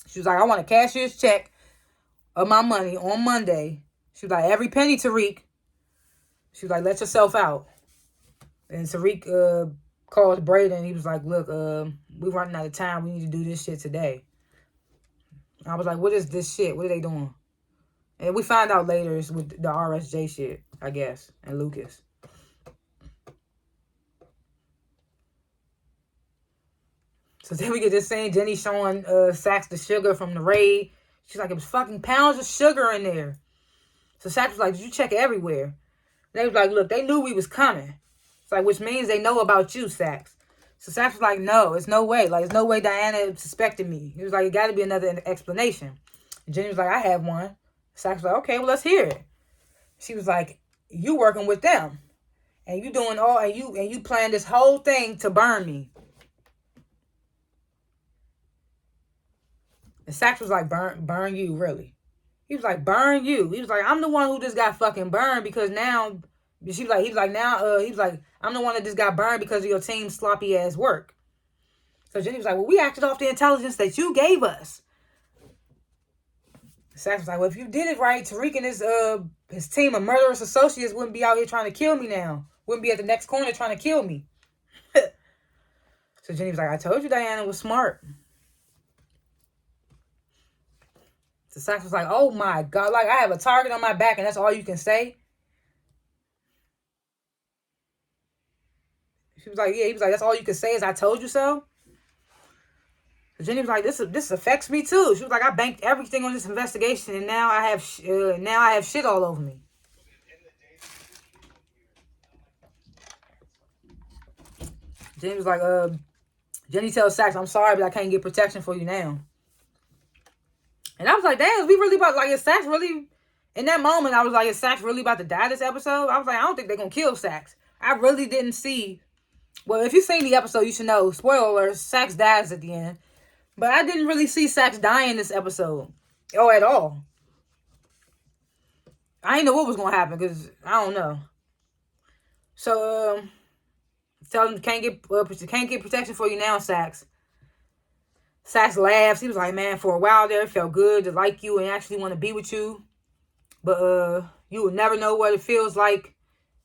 She was like, I want a cashier's check of my money on Monday. She was like, every penny, Tariq. She was like, let yourself out. And Tariq called Braden. He was like, look, we're running out of time. We need to do this shit today. I was like, what is this shit? What are they doing? And we find out later it's with the RSJ shit, I guess, and Lucas. So then we get this scene, Jenny showing Sax the sugar from the raid. She's like, it was fucking pounds of sugar in there. So Sax was like, did you check everywhere? They was like, look, they knew we was coming. It's like, which means they know about you, Sax. So Sax was like, no, it's no way. Like, there's no way Diana suspected me. He was like, it got to be another explanation. And Jenny was like, I have one. Sax was like, okay, well, let's hear it. She was like, you working with them. And you doing all, and you planned this whole thing to burn me. And Sax was like, burn you, really? He was like, burn you. He was like, I'm the one who just got fucking burned because now, he was like, I'm the one that just got burned because of your team's sloppy ass work. So Jenny was like, well, we acted off the intelligence that you gave us. Sax was like, well, if you did it right, Tariq and his team of murderous associates wouldn't be out here trying to kill me now. Wouldn't be at the next corner trying to kill me. So Jenny was like, I told you Diana was smart. So Sax was like, oh my God, like I have a target on my back and that's all you can say? She was like, yeah, he was like, that's all you can say is I told you so? So Jenny was like, this affects me too. She was like, I banked everything on this investigation and now I have shit all over me. Jenny was like, Jenny tells Sax, I'm sorry, but I can't get protection for you now. And I was like, damn, is we really about, like, is Sax really, in that moment, I was like, is Sax really about to die this episode? I was like, I don't think they're going to kill Sax. I really didn't see, well, if you've seen the episode, you should know, spoiler alert, Sax dies at the end. But I didn't really see Sax die in this episode, or at all. I didn't know what was going to happen, because I don't know. So, tell him can't get protection for you now, Sax. Sax laughs. He was like, man, for a while there, it felt good to like you and actually want to be with you. But you will never know what it feels like.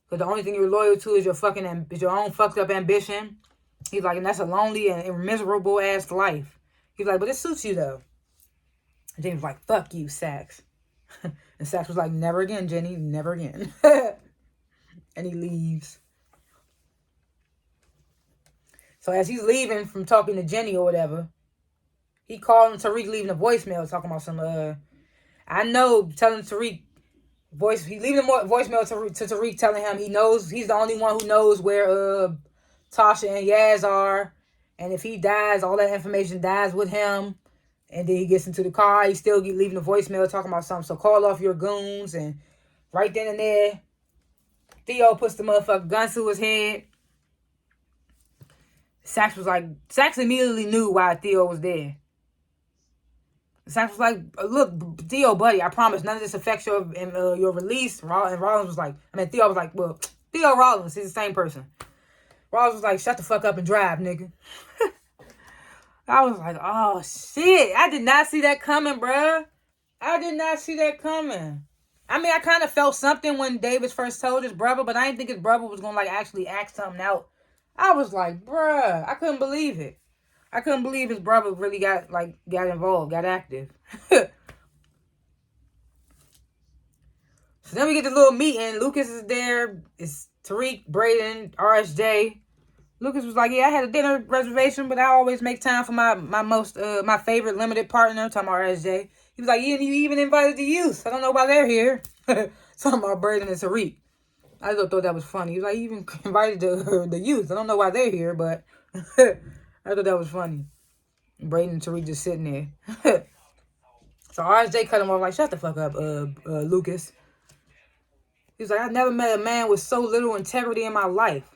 Because the only thing you're loyal to is your own fucked up ambition. He's like, and that's a lonely and miserable ass life. He's like, but it suits you though. And Jenny was like, fuck you, Sax. And Sax was like, never again, Jenny, never again. And he leaves. So as he's leaving from talking to Jenny or whatever, he called him Tariq leaving a voicemail talking about some, I know, telling Tariq, he leaving a voicemail to Tariq telling him he's the only one who knows where Tasha and Yaz are. And if he dies, all that information dies with him. And then he gets into the car, he still leaving a voicemail talking about something. So call off your goons. And right then and there, Theo puts the motherfucking gun to his head. Sax immediately knew why Theo was there. Sax was like, look, Theo, buddy, I promise none of this affects your release. And Rollins was like, Theo was like, well, Theo Rollins, he's the same person. Rollins was like, shut the fuck up and drive, nigga. I was like, oh, shit. I did not see that coming, bruh. I did not see that coming. I mean, I kind of felt something when Davis first told his brother, but I didn't think his brother was going to, like, actually act something out. I was like, bruh, I couldn't believe it. I couldn't believe his brother really got involved, got active. So then we get the little meeting. Lucas is there. It's Tariq, Braden, RSJ. Lucas was like, yeah, I had a dinner reservation, but I always make time for my favorite limited partner, talking about RSJ. He was like, you even invited the youth. I don't know why they're here. Talking about Braden and Tariq. I just thought that was funny. He was like, you even invited the youth. I don't know why they're here, but I thought that was funny. Braden and Tariq just sitting there. So RSJ cut him off like, shut the fuck up, Lucas. He was like, I never met a man with so little integrity in my life.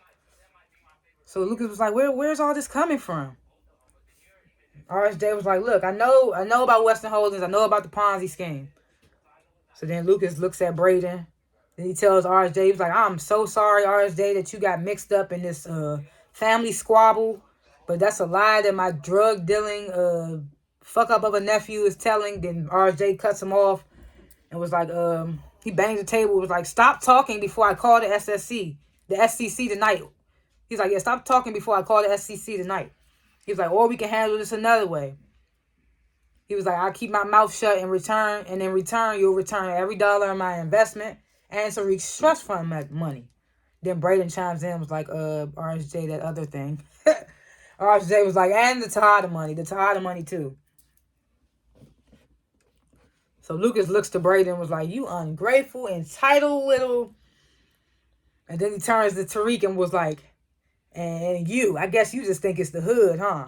So Lucas was like, where's all this coming from? RSJ was like, look, I know about Western Holdings. I know about the Ponzi scheme. So then Lucas looks at Braden. Then he tells RSJ, he was like, I'm so sorry, RSJ, that you got mixed up in this family squabble. But that's a lie that my drug dealing fuck up of a nephew is telling. Then RSJ cuts him off and was like, he banged the table. Was like, stop talking before I call the SCC tonight. He's like, yeah, stop talking before I call the SCC tonight. He was like, or we can handle this another way. He was like, I'll keep my mouth shut in return, and in return, you'll return every dollar of my investment and some trust fund money. Then Braden chimes in, was like, RSJ, that other thing. RSJ was like, and the Tejada money too. So Lucas looks to Braden and was like, you ungrateful, entitled little. And then he turns to Tariq and was like, and you, I guess you just think it's the hood, huh?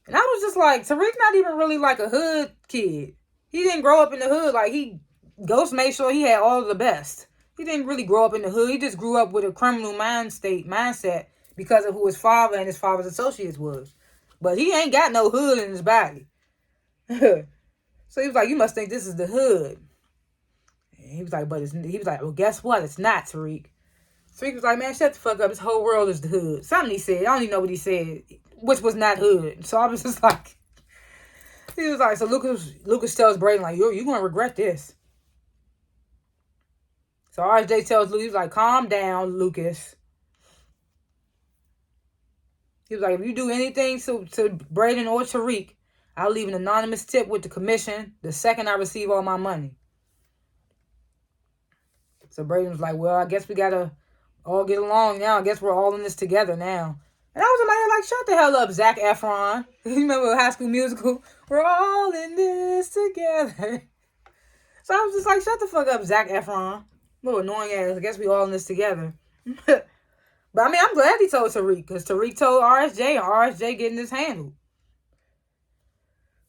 And I was just like, Tariq not even really like a hood kid. He didn't grow up in the hood. Like, Ghost made sure he had all of the best. He didn't really grow up in the hood. He just grew up with a criminal mindset because of who his father and his father's associates was. But he ain't got no hood in his body. So he was like, you must think this is the hood. And he was like, well, guess what? It's not, Tariq. Tariq was like, man, shut the fuck up. This whole world is the hood. Something he said. I don't even know what he said, which was not hood. So I was just like, He was like, so Lucas tells Brayden, like, you're going to regret this. So RJ tells Lucas, he's like, calm down, Lucas. He was like, if you do anything to Brayden or Tariq, I'll leave an anonymous tip with the commission the second I receive all my money. So Brayden was like, well, I guess we got to all get along now. I guess we're all in this together now. And I was in my head like, shut the hell up, Zac Efron. You remember High School Musical? We're all in this together. So I was just like, shut the fuck up, Zac Efron. Little annoying ass. I guess we all in this together. But I mean, I'm glad he told Tariq, because Tariq told RSJ, and RSJ getting this handled.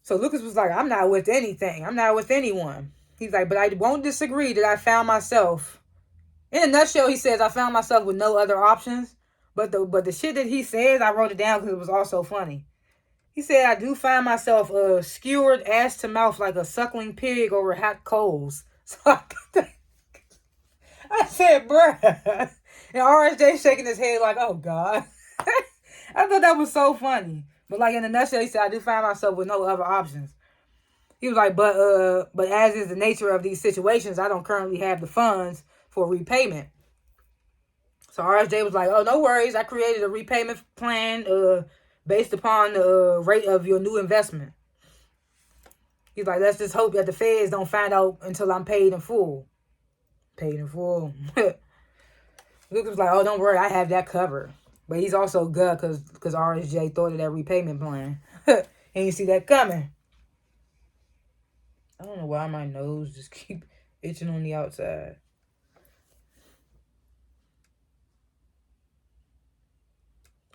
So Lucas was like, I'm not with anything. I'm not with anyone. He's like, but I won't disagree that I found myself. In a nutshell, he says, I found myself with no other options. But the shit that he says, I wrote it down because it was also funny. He said, I do find myself skewered ass to mouth like a suckling pig over hot coals. So I said, bruh. And RSJ shaking his head like, oh, God. I thought that was so funny. But like in a nutshell, he said, I do find myself with no other options. He was like, but as is the nature of these situations, I don't currently have the funds for repayment. So RSJ was like, oh, no worries. I created a repayment plan based upon the rate of your new investment. He's like, let's just hope that the feds don't find out until I'm paid in full. Paid in full. Lucas was like, oh, don't worry. I have that covered. But he's also good because RSJ thought of that repayment plan. And you see that coming. I don't know why my nose just keep itching on the outside.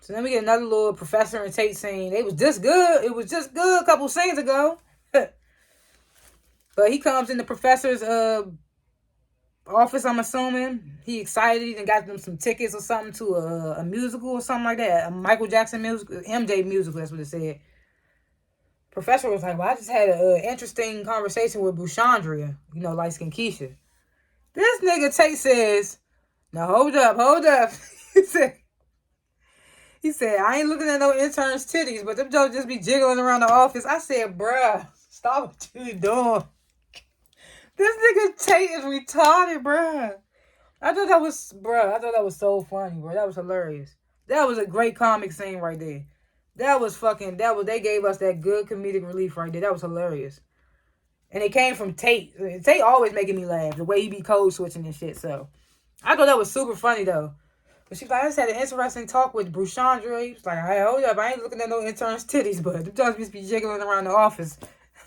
So then we get another little Professor and Tate scene. It was just good. It was just good a couple scenes ago. But he comes in the Professor's office, I'm assuming. He excited and got them some tickets or something to a musical or something like that. A Michael Jackson musical, MJ musical, that's what it said. Professor was like, well, I just had an interesting conversation with Bushandria, light-skinned Keisha. This nigga Tate says, now hold up. He said, I ain't looking at no intern's titties, but them jokes just be jiggling around the office. I said, bruh, stop what you doing. This nigga Tate is retarded, bruh. I thought that was so funny, bro. That was hilarious. That was a great comic scene right there. They gave us that good comedic relief right there. That was hilarious. And it came from Tate. Tate always making me laugh, the way he be code switching and shit, so. I thought that was super funny, though. But she's like, I just had an interesting talk with Bruchandra. He was like, hey, hold up, I ain't looking at no intern's titties, but the judge must be jiggling around the office.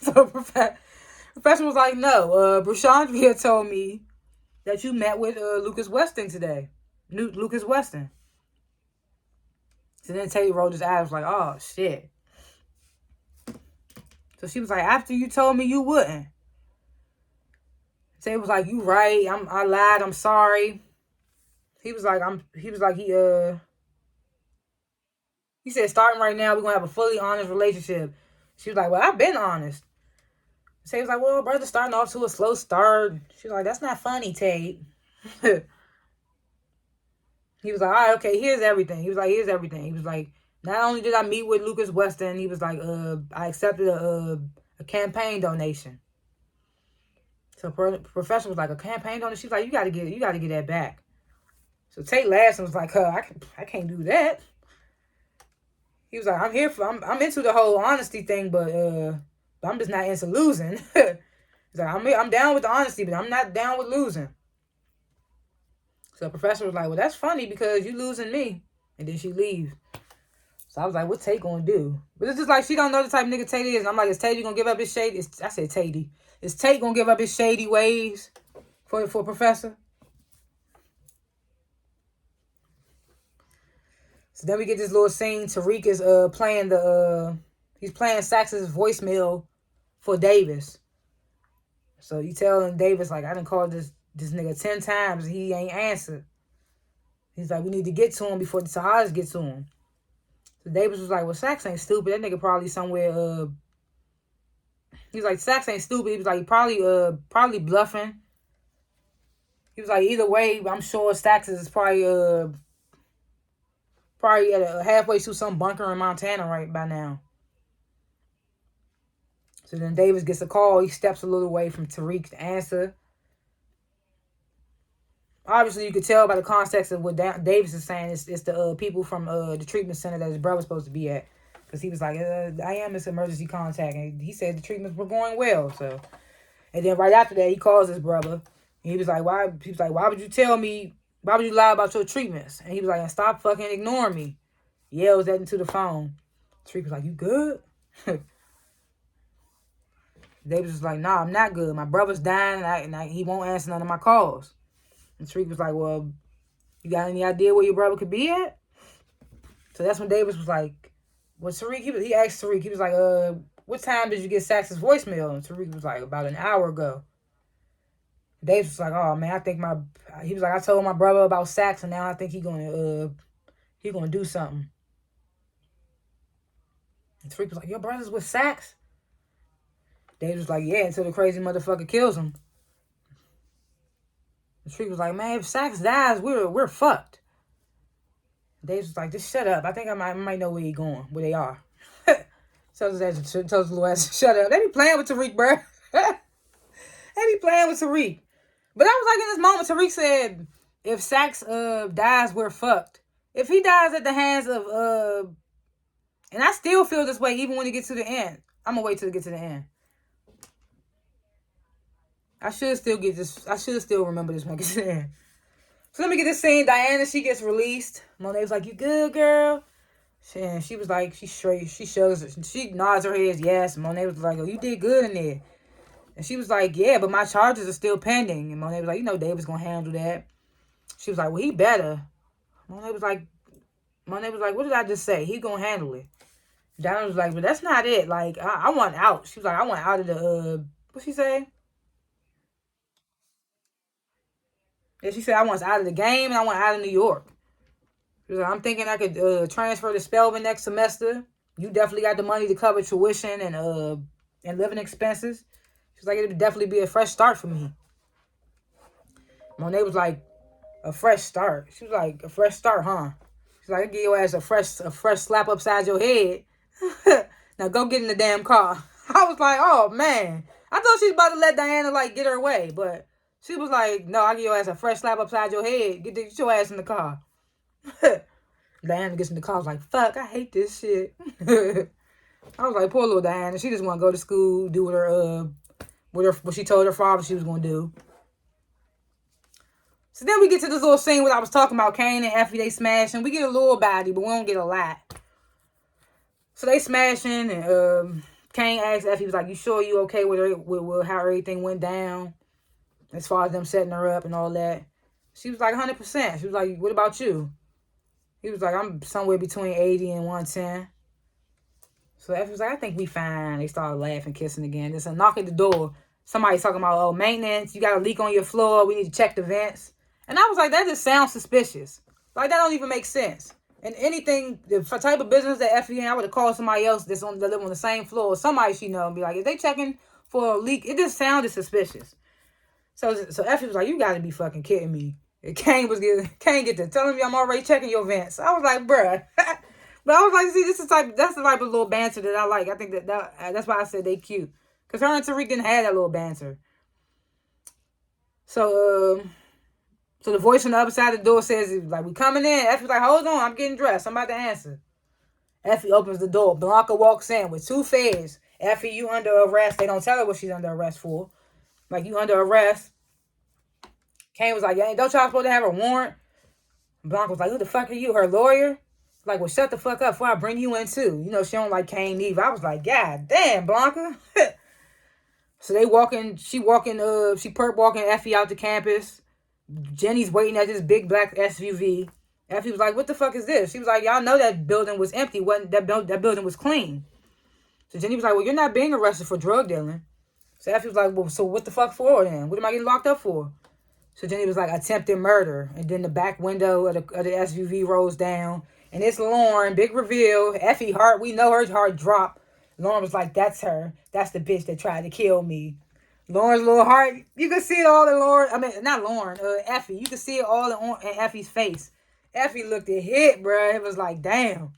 So Professor was like, no, Bruchandra told me that you met with Lucas Weston today. Lucas Weston. So then Tate rolled his eyes, like, oh, shit. So she was like, after you told me you wouldn't. Tate was like, you right, I lied, I'm sorry. He said, starting right now, we're going to have a fully honest relationship. She was like, well, I've been honest. Tate was like, well, brother, starting off to a slow start. She was like, that's not funny, Tate. He was like, all right, okay, here's everything. He was like, not only did I meet with Lucas Weston, he was like, I accepted a campaign donation. So Professor was like, a campaign donation? She's like, you gotta get that back. So Tate laughed and was like, I can't do that. He was like, I'm into the whole honesty thing, but I'm just not into losing. He's like, I'm down with the honesty, but I'm not down with losing. So the Professor was like, well, that's funny because you losing me. And then she leaves. So I was like, what's Tate gonna do? But it's just like, she don't know the type of nigga Tate is. And I'm like, is Tate gonna give up his shady? I said Tate. Is Tate gonna give up his shady ways for Professor? So then we get this little scene. Tariq is playing he's playing Sax's voicemail for Davis. So you telling Davis, like, I done called this nigga 10 times and he ain't answered. He's like, we need to get to him before the Sahas get to him. So Davis was like, well, Sax ain't stupid. That nigga probably somewhere, he was like, Sax ain't stupid. He was like, probably bluffing. He was like, either way, I'm sure Sax is probably at halfway to some bunker in Montana right by now. So then Davis gets a call. He steps a little away from Tariq to answer. Obviously, you could tell by the context of what Davis is saying. It's the people from the treatment center that his brother's supposed to be at. Because he was like, I am his emergency contact. And he said the treatments were going well. So, and then right after that, he calls his brother. And he was like, why? He was like, why would you tell me? Why would you lie about your treatments? And he was like, and stop fucking ignoring me. Yells that into the phone. Tariq was like, you good? Davis was like, nah, I'm not good. My brother's dying and he won't answer none of my calls. And Tariq was like, well, you got any idea where your brother could be at? So that's when Davis was like, well, Tariq, he asked Tariq, he was like, what time did you get Sax's voicemail? And Tariq was like, about an hour ago. Davis was like, oh man, he was like, I told my brother about Sax and now I think he gonna do something. And Tariq was like, your brother's with Sax? Davis was like, yeah, until the crazy motherfucker kills him. And Tariq was like, man, if Sax dies, we're fucked. Davis was like, just shut up. I think I might know where he going, where they are. Tells his little ass, shut up. They be playing with Tariq, bro. They be playing with Tariq. But I was like, in this moment, Tariq said, if Sax dies, we're fucked. If he dies at the hands of and I still feel this way even when it gets to the end. I'm gonna wait till it gets to the end. I should still remember this when it gets to the end. So let me get this scene. Diana, she gets released. Monet was like, you good, girl? And she was like, she's straight. She nods her head, yes. Monet was like, oh, you did good in there. And she was like, yeah, but my charges are still pending. And Monet was like, David's going to handle that. She was like, well, he better. Monet was like, what did I just say? He going to handle it. Diana was like, but that's not it. Like, I want out. She was like, I want out of the, what'd she say? Yeah, she said, I want out of the game and I want out of New York. She was like, I'm thinking I could transfer to Spelman next semester. You definitely got the money to cover tuition and living expenses. She was like, it would definitely be a fresh start for me. Monet was like, a fresh start. She was like, a fresh start, huh? She's like, I give your ass a fresh slap upside your head. Now go get in the damn car. I was like, oh man. I thought she was about to let Diana like get her way, but she was like, no, I give your ass a fresh slap upside your head. Get your ass in the car. Diana gets in the car. I was like, fuck, I hate this shit. I was like, poor little Diana. She just want to go to school, do what she told her father she was going to do. So then we get to this little scene where I was talking about Kane and Effie. They smashing. We get a little body, but we don't get a lot. So they smashing, and Kane asks Effie, he was like, you sure you okay with how everything went down? As far as them setting her up and all that. She was like, 100%. She was like, what about you? He was like, I'm somewhere between 80 and 110. So Effie was like, I think we fine. They started laughing, kissing again. There's a knock at the door. Somebody's talking about, oh, maintenance. You got a leak on your floor. We need to check the vents. And I was like, that just sounds suspicious. Like, that don't even make sense. And anything, the type of business that Effie in, I would have called somebody else that live on the same floor, or somebody she know, and be like, if they checking for a leak, it just sounded suspicious. So Effie was like, you got to be fucking kidding me. And Kane get to telling me I'm already checking your vents. I was like, bruh. But I was like, see, that's the type of little banter that I like. I think that's why I said they cute. Because her and Tariq didn't have that little banter. So the voice on the other side of the door says, like, we coming in. Effie's like, hold on, I'm getting dressed. I'm about to answer. Effie opens the door. Blanca walks in with 2 feds. Effie, you under arrest. They don't tell her what she's under arrest for. Like, you under arrest. Kane was like, yeah, don't y'all supposed to have a warrant? Blanca was like, who the fuck are you, her lawyer? Like, well, shut the fuck up before I bring you in, too. She don't like Kane either. I was like, God damn, Blanca. So she perp walking Effie out to campus. Jenny's waiting at this big black SUV. Effie was like, what the fuck is this? She was like, y'all know that building was empty. That building was clean. So Jenny was like, well, you're not being arrested for drug dealing. So Effie was like, well, so what the fuck for then? What am I getting locked up for? So Jenny was like, attempted murder. And then the back window of the SUV rolls down. And it's Lauren. Big reveal. Effie heart. We know her heart dropped. Lauren was like, that's her. That's the bitch that tried to kill me. Lauren's little heart. You can see it all in Lauren. I mean, not Lauren. Effie. You can see it all in Effie's face. Effie looked at hit, bruh. It was like, damn.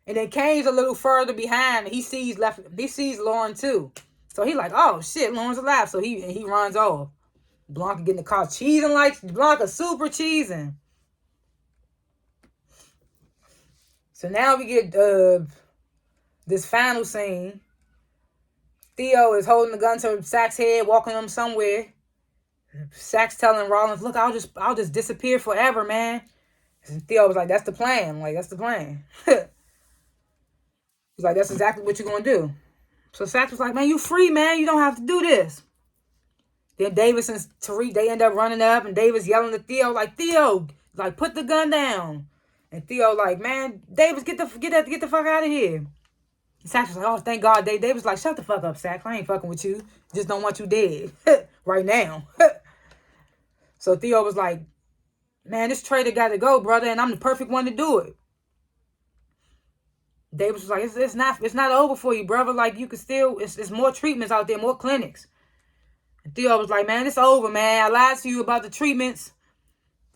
And then Kane's a little further behind. He sees Lauren too. So he like, oh shit, Lauren's alive. So he runs off. Blanca getting the car cheesing like Blanca super cheesing. So now we get this final scene. Theo is holding the gun to Sax's head, walking him somewhere. Sax telling Rollins, look, I'll just disappear forever, man. And Theo was like, that's the plan. Like, that's the plan. He's like, that's exactly what you're going to do. So Sax was like, man, you free, man. You don't have to do this. Then Davis and Tariq, they end up running up, and Davis yelling at Theo, like, Theo, like, put the gun down. And Theo like, man, Davis, get the fuck out of here. Sax was like, oh, thank God. Davis was like, shut the fuck up, Sax. I ain't fucking with you. Just don't want you dead right now. So Theo was like, man, this traitor got to go, brother, and I'm the perfect one to do it. Davis was like, it's not over for you, brother. Like, you can still, it's more treatments out there, more clinics. And Theo was like, man, it's over, man. I lied to you about the treatments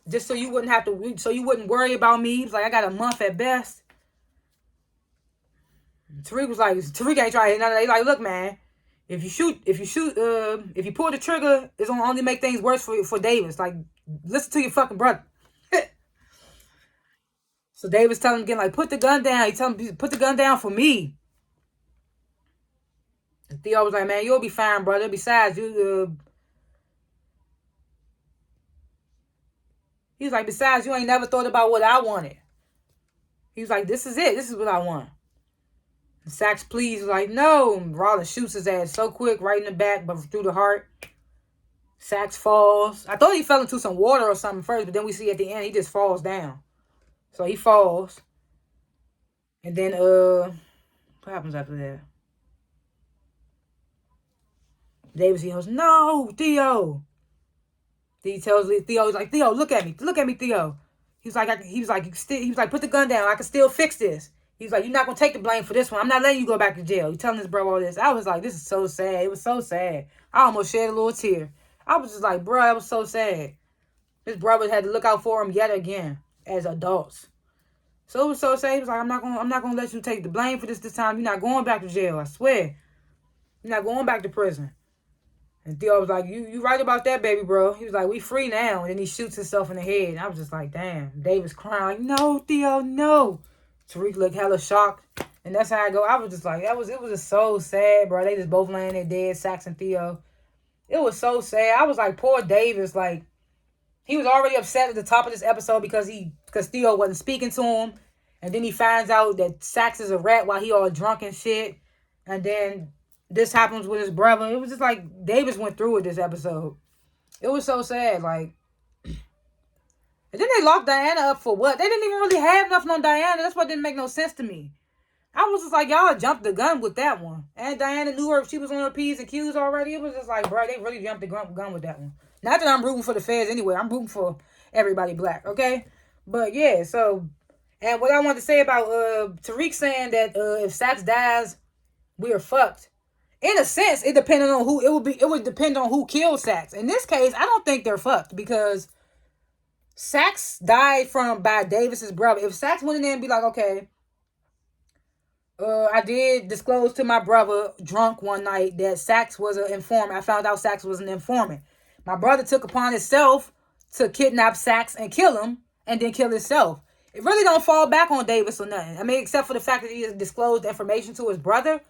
just so you wouldn't worry about me. He was like, I got a month at best. And Tariq was like, Tariq ain't trying to hit none of that. He's like, look, man, if you pull the trigger, it's gonna only make things worse for Davis. Like, listen to your fucking brother. So Davis telling him again, like, put the gun down. He telling him, put the gun down for me. And Theo was like, man, you'll be fine, brother. Besides, he was like, besides, you ain't never thought about what I wanted. He was like, this is it. This is what I want. And Sax pleads, like, no. And Rollins shoots his ass so quick, right in the back, but through the heart. Sax falls. I thought he fell into some water or something first, but then we see at the end, he just falls down. So he falls. And then, what happens after that? Davis yells, no, Theo. He tells Theo, he's like, Theo, look at me, Theo. He was like, put the gun down. I can still fix this. He's like, you're not gonna take the blame for this one. I'm not letting you go back to jail. He's telling his bro all this. I was like, this is so sad. It was so sad. I almost shed a little tear. I was just like, bro, that was so sad. His brother had to look out for him yet again as adults. So it was so sad. He was like, I'm not gonna let you take the blame for this time. You're not going back to jail. I swear. You're not going back to prison. And Theo was like, you right about that, baby bro. He was like, we free now. And then he shoots himself in the head. And I was just like, damn. Davis crying, like, no, Theo, no. Tariq looked hella shocked. And that's how I go. I was just like, it was just so sad, bro. They just both laying there dead, Sax and Theo. It was so sad. I was like, poor Davis. Like, he was already upset at the top of this episode because Theo wasn't speaking to him. And then he finds out that Sax is a rat while he all drunk and shit. And then this happens with his brother. It was just like Davis went through it this episode. It was so sad. Like, and then they locked Diana up for what? They didn't even really have nothing on Diana. That's what didn't make no sense to me. I was just like, y'all jumped the gun with that one. And Diana knew her. She was on her P's and Q's already. It was just like, bro, they really jumped the gun with that one. Not that I'm rooting for the feds anyway. I'm rooting for everybody black, okay? But yeah, so, and what I want to say about Tariq saying that if Sax dies, we are fucked. In a sense, it would depend on who killed Sax. In this case, I don't think they're fucked because Sax died by Davis's brother. If Sax went in there and be like, okay, I did disclose to my brother drunk one night that Sax was an informant. I found out Sax was an informant. My brother took upon himself to kidnap Sax and kill him and then kill himself. It really don't fall back on Davis or nothing. I mean, except for the fact that he has disclosed information to his brother.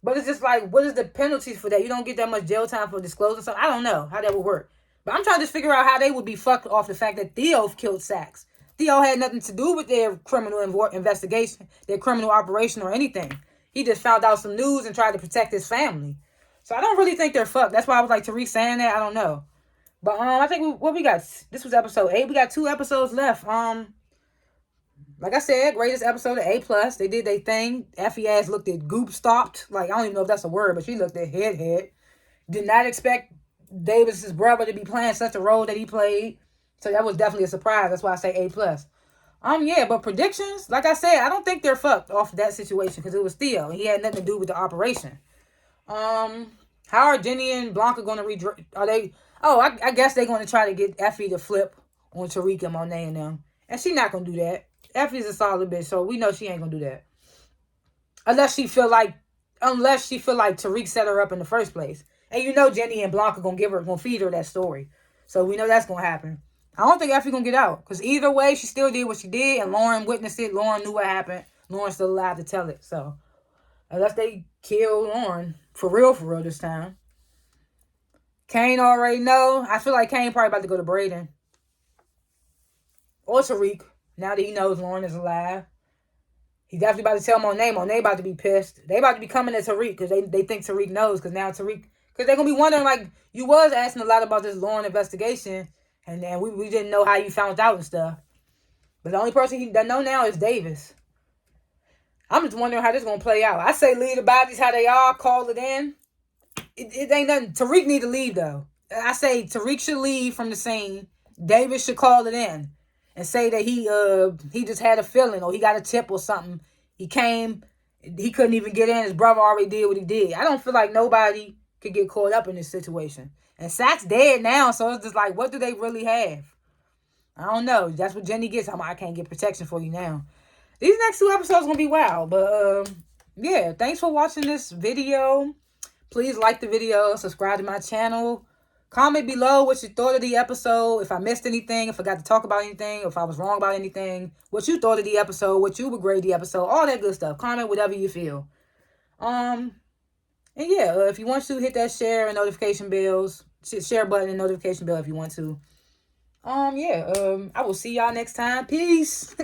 But it's just like, what is the penalties for that? You don't get that much jail time for disclosing something. I don't know how that would work. But I'm trying to figure out how they would be fucked off the fact that Theo killed Sax. Theo had nothing to do with their criminal investigation, their criminal operation or anything. He just found out some news and tried to protect his family. So I don't really think they're fucked. That's why I was like, Tariq saying that, I don't know. But I think what we got, this was episode 8. We got 2 episodes left. Like I said, greatest episode of A+. They did their thing. Effie ass looked at goop stopped. Like, I don't even know if that's a word, but she looked at head. Did not expect Davis's brother to be playing such a role that he played. So that was definitely a surprise. That's why I say A+. Yeah, but predictions, like I said, I don't think they're fucked off that situation because it was Theo. And he had nothing to do with the operation. How are Jenny and Blanca going to are they... Oh, I guess they're going to try to get Effie to flip on Tariq and Monet and them. And she's not going to do that. Effie's a solid bitch, so we know she ain't going to do that. Unless she feel like unless she feel like Tariq set her up in the first place. And you know Jenny and Blanca gonna feed her that story. So we know that's gonna happen. I don't think Effie gonna get out. Because either way, she still did what she did. And Lauren witnessed it. Lauren knew what happened. Lauren's still alive to tell it. So, unless they kill Lauren. For real this time. Kane already know. I feel like Kane probably about to go to Braden. Or Tariq. Now that he knows Lauren is alive. He definitely about to tell Monet. Monet about to be pissed. They about to be coming at Tariq because they think Tariq knows. Because now Tariq... Because they're going to be wondering, like, you was asking a lot about this Lauren investigation. And then we didn't know how you found out and stuff. But the only person that know now is Davis. I'm just wondering how this going to play out. I say leave the bodies how they are. Call it in. It ain't nothing. Tariq need to leave, though. I say Tariq should leave from the scene. Davis should call it in. And say that he just had a feeling or he got a tip or something. He came. He couldn't even get in. His brother already did what he did. I don't feel like nobody could get caught up in this situation. And Sack's dead now, so it's just like, what do they really have? I don't know. That's what Jenny gets. I can't get protection for you now. These next 2 episodes going to be wild. But, yeah. Thanks for watching this video. Please like the video. Subscribe to my channel. Comment below what you thought of the episode. If I missed anything. If I got to talk about anything. If I was wrong about anything. What you thought of the episode. What you would grade the episode. All that good stuff. Comment whatever you feel. And yeah. If you want to, hit that share and notification bells. Share button and notification bell if you want to. I will see y'all next time. Peace.